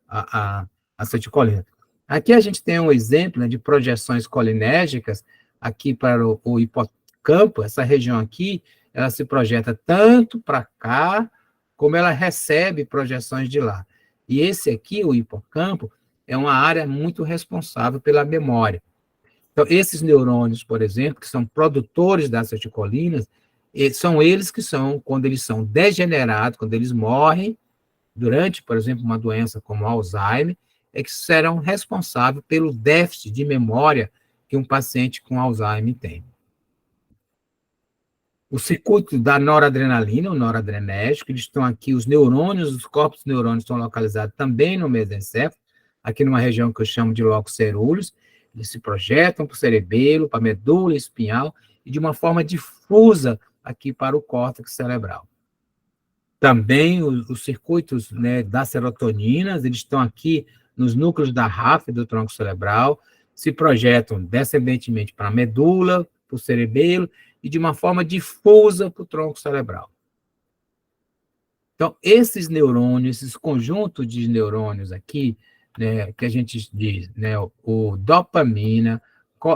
a acetilcolina. Aqui a gente tem um exemplo, né, de projeções colinérgicas, aqui para o hipocampo, essa região aqui, ela se projeta tanto para cá, como ela recebe projeções de lá. E esse aqui, o hipocampo, é uma área muito responsável pela memória. Então, esses neurônios, por exemplo, que são produtores das acetilcolinas, são eles que são, quando eles são degenerados, quando eles morrem, durante, por exemplo, uma doença como Alzheimer, é que serão responsáveis pelo déficit de memória que um paciente com Alzheimer tem. O circuito da noradrenalina, o noradrenérgico, eles estão aqui, os neurônios, os corpos de neurônios estão localizados também no mesencéfalo, aqui numa região que eu chamo de locus cerúleus. Eles se projetam para o cerebelo, para a medula espinhal, e de uma forma difusa aqui para o córtex cerebral. Também os circuitos, né, das serotoninas, eles estão aqui nos núcleos da RAF, do tronco cerebral, se projetam descendentemente para a medula, para o cerebelo, e de uma forma difusa para o tronco cerebral. Então, esses neurônios, esses conjuntos de neurônios aqui, né, que a gente diz, né, o dopamina,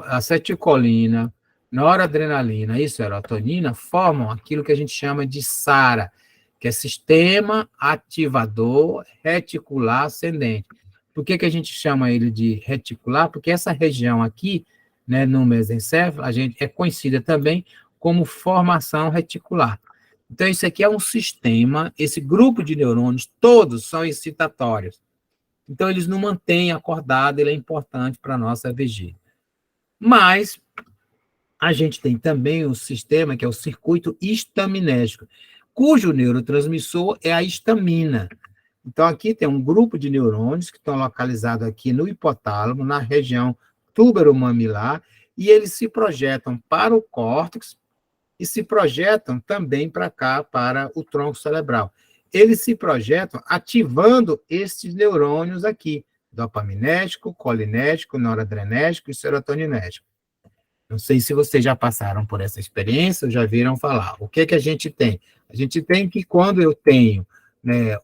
acetilcolina, noradrenalina e serotonina, formam aquilo que a gente chama de SARA, que é Sistema Ativador Reticular Ascendente. Por que a gente chama ele de reticular? Porque essa região aqui, né, no mesencéfalo, a gente é conhecida também como formação reticular. Então, isso aqui é um sistema, esse grupo de neurônios, todos são excitatórios. Então, eles não mantêm acordado, ele é importante para a nossa vigília. Mas, a gente tem também o sistema, que é o circuito histaminérgico, cujo neurotransmissor é a histamina. Então, aqui tem um grupo de neurônios que estão localizados aqui no hipotálamo, na região túbero-mamilar, e eles se projetam para o córtex e se projetam também para cá, para o tronco cerebral. Eles se projetam ativando esses neurônios aqui, dopaminérgico, colinérgico, noradrenérgico e serotoninérgico. Não sei se vocês já passaram por essa experiência ou já viram falar. O que a gente tem? A gente tem que, quando eu tenho, né,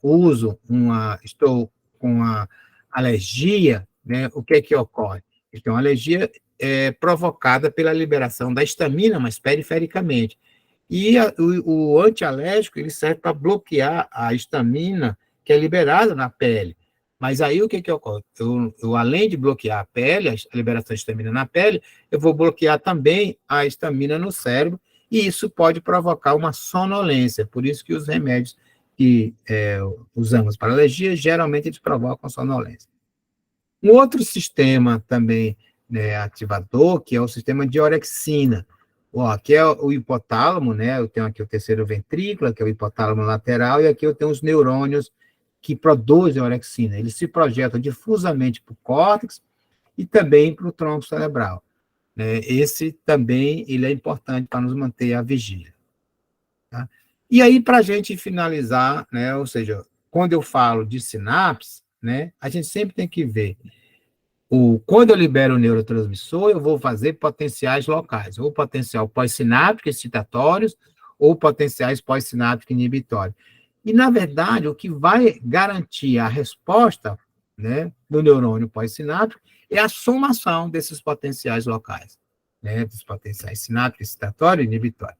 estou com uma alergia, né, o que ocorre? Então, a alergia é provocada pela liberação da histamina, mas perifericamente. E o antialérgico, ele serve para bloquear a histamina que é liberada na pele. Mas aí o que ocorre? Eu, além de bloquear a pele, a liberação de histamina na pele, eu vou bloquear também a histamina no cérebro, e isso pode provocar uma sonolência. Por isso que os remédios que usamos para alergia, geralmente eles provocam sonolência. Um outro sistema também, né, ativador, que é o sistema de orexina. Aqui é o hipotálamo, né? Eu tenho aqui o terceiro ventrículo, que é o hipotálamo lateral, e aqui eu tenho os neurônios que produzem orexina. Eles se projetam difusamente para o córtex e também para o tronco cerebral. Esse também ele é importante para nos manter a vigília. Tá? E aí, para a gente finalizar, né, ou seja, quando eu falo de sinapse, né, a gente sempre tem que ver quando eu libero o neurotransmissor, eu vou fazer potenciais locais, ou potencial pós-sináptico excitatórios, ou potenciais pós-sináptico inibitórios. E, na verdade, o que vai garantir a resposta, né, do neurônio pós-sináptico é a somação desses potenciais locais, né, dos potenciais sináptico, excitatório e inibitório.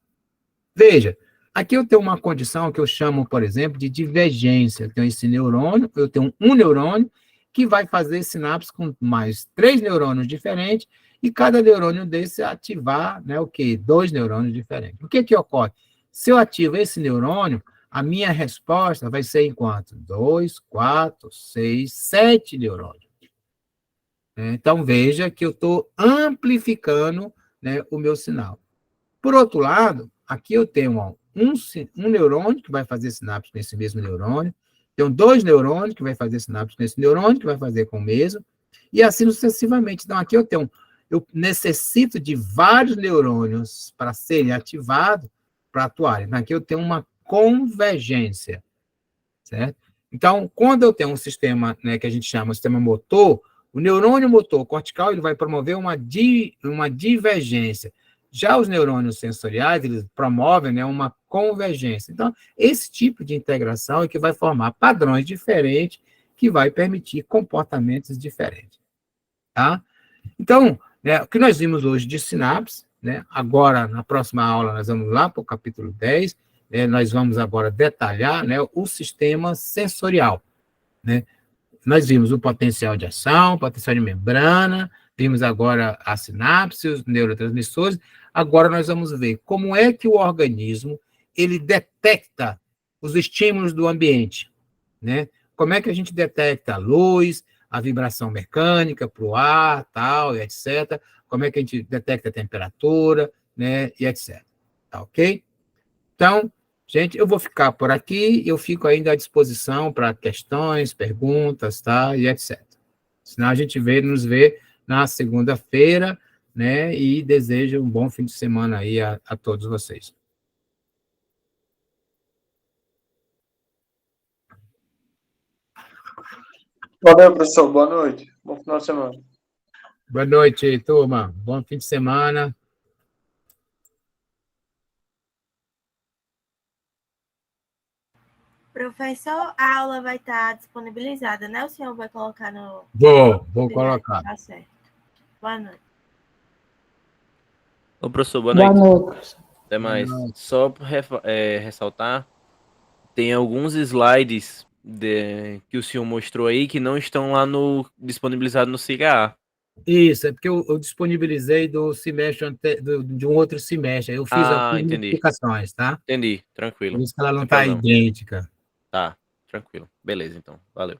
Veja, aqui eu tenho uma condição que eu chamo, por exemplo, de divergência. Eu tenho esse neurônio, eu tenho um neurônio que vai fazer sinapse com mais 3 neurônios diferentes, e cada neurônio desse ativar, né, o quê? 2 neurônios diferentes. O que que ocorre? Se eu ativo esse neurônio, a minha resposta vai ser em quanto? 2, 4, 6, 7 neurônios. Então, veja que eu estou amplificando, né, o meu sinal. Por outro lado, aqui eu tenho um neurônio que vai fazer sinapse com esse mesmo neurônio, tenho 2 neurônios que vai fazer sinapse com esse neurônio, que vai fazer com o mesmo, e assim sucessivamente. Então, aqui eu necessito de vários neurônios para serem ativados para atuarem. Então, aqui eu tenho uma convergência, certo? Então, quando eu tenho um sistema, né, que a gente chama de sistema motor, o neurônio motor cortical ele vai promover uma divergência. Já os neurônios sensoriais, eles promovem, né, uma convergência. Então, esse tipo de integração é que vai formar padrões diferentes, que vai permitir comportamentos diferentes. Tá? Então, né, o que nós vimos hoje de sinapse, né, agora, na próxima aula, nós vamos lá para o capítulo 10, né, nós vamos agora detalhar, né, o sistema sensorial. Né? Nós vimos o potencial de ação, o potencial de membrana, vimos agora a sinapse, os neurotransmissores. Agora nós vamos ver como é que o organismo ele detecta os estímulos do ambiente, né? Como é que a gente detecta a luz, a vibração mecânica para o ar, tal, e etc. Como é que a gente detecta a temperatura, né, e etc. Tá ok? Então, gente, eu vou ficar por aqui, eu fico ainda à disposição para questões, perguntas, tá, e etc. Senão a gente nos vê na segunda-feira, né, e desejo um bom fim de semana aí a todos vocês. Valeu, professor. Boa noite. Bom final de semana. Boa noite, turma. Bom fim de semana. Professor, a aula vai estar disponibilizada, né? O senhor vai colocar no... Vou colocar. Tá certo. Boa noite. Ô, professor, boa noite. Boa noite, professor. Até mais. Boa noite. Só para ressaltar, tem alguns slides que o senhor mostrou aí que não estão lá disponibilizados no CIGA. Isso, é porque eu disponibilizei do semestre de um outro semestre. Eu fiz algumas Entendi. modificações, tá? Entendi, tranquilo. Por isso que ela não Sem está problema. idêntica. Tá, tranquilo. Beleza, então. Valeu.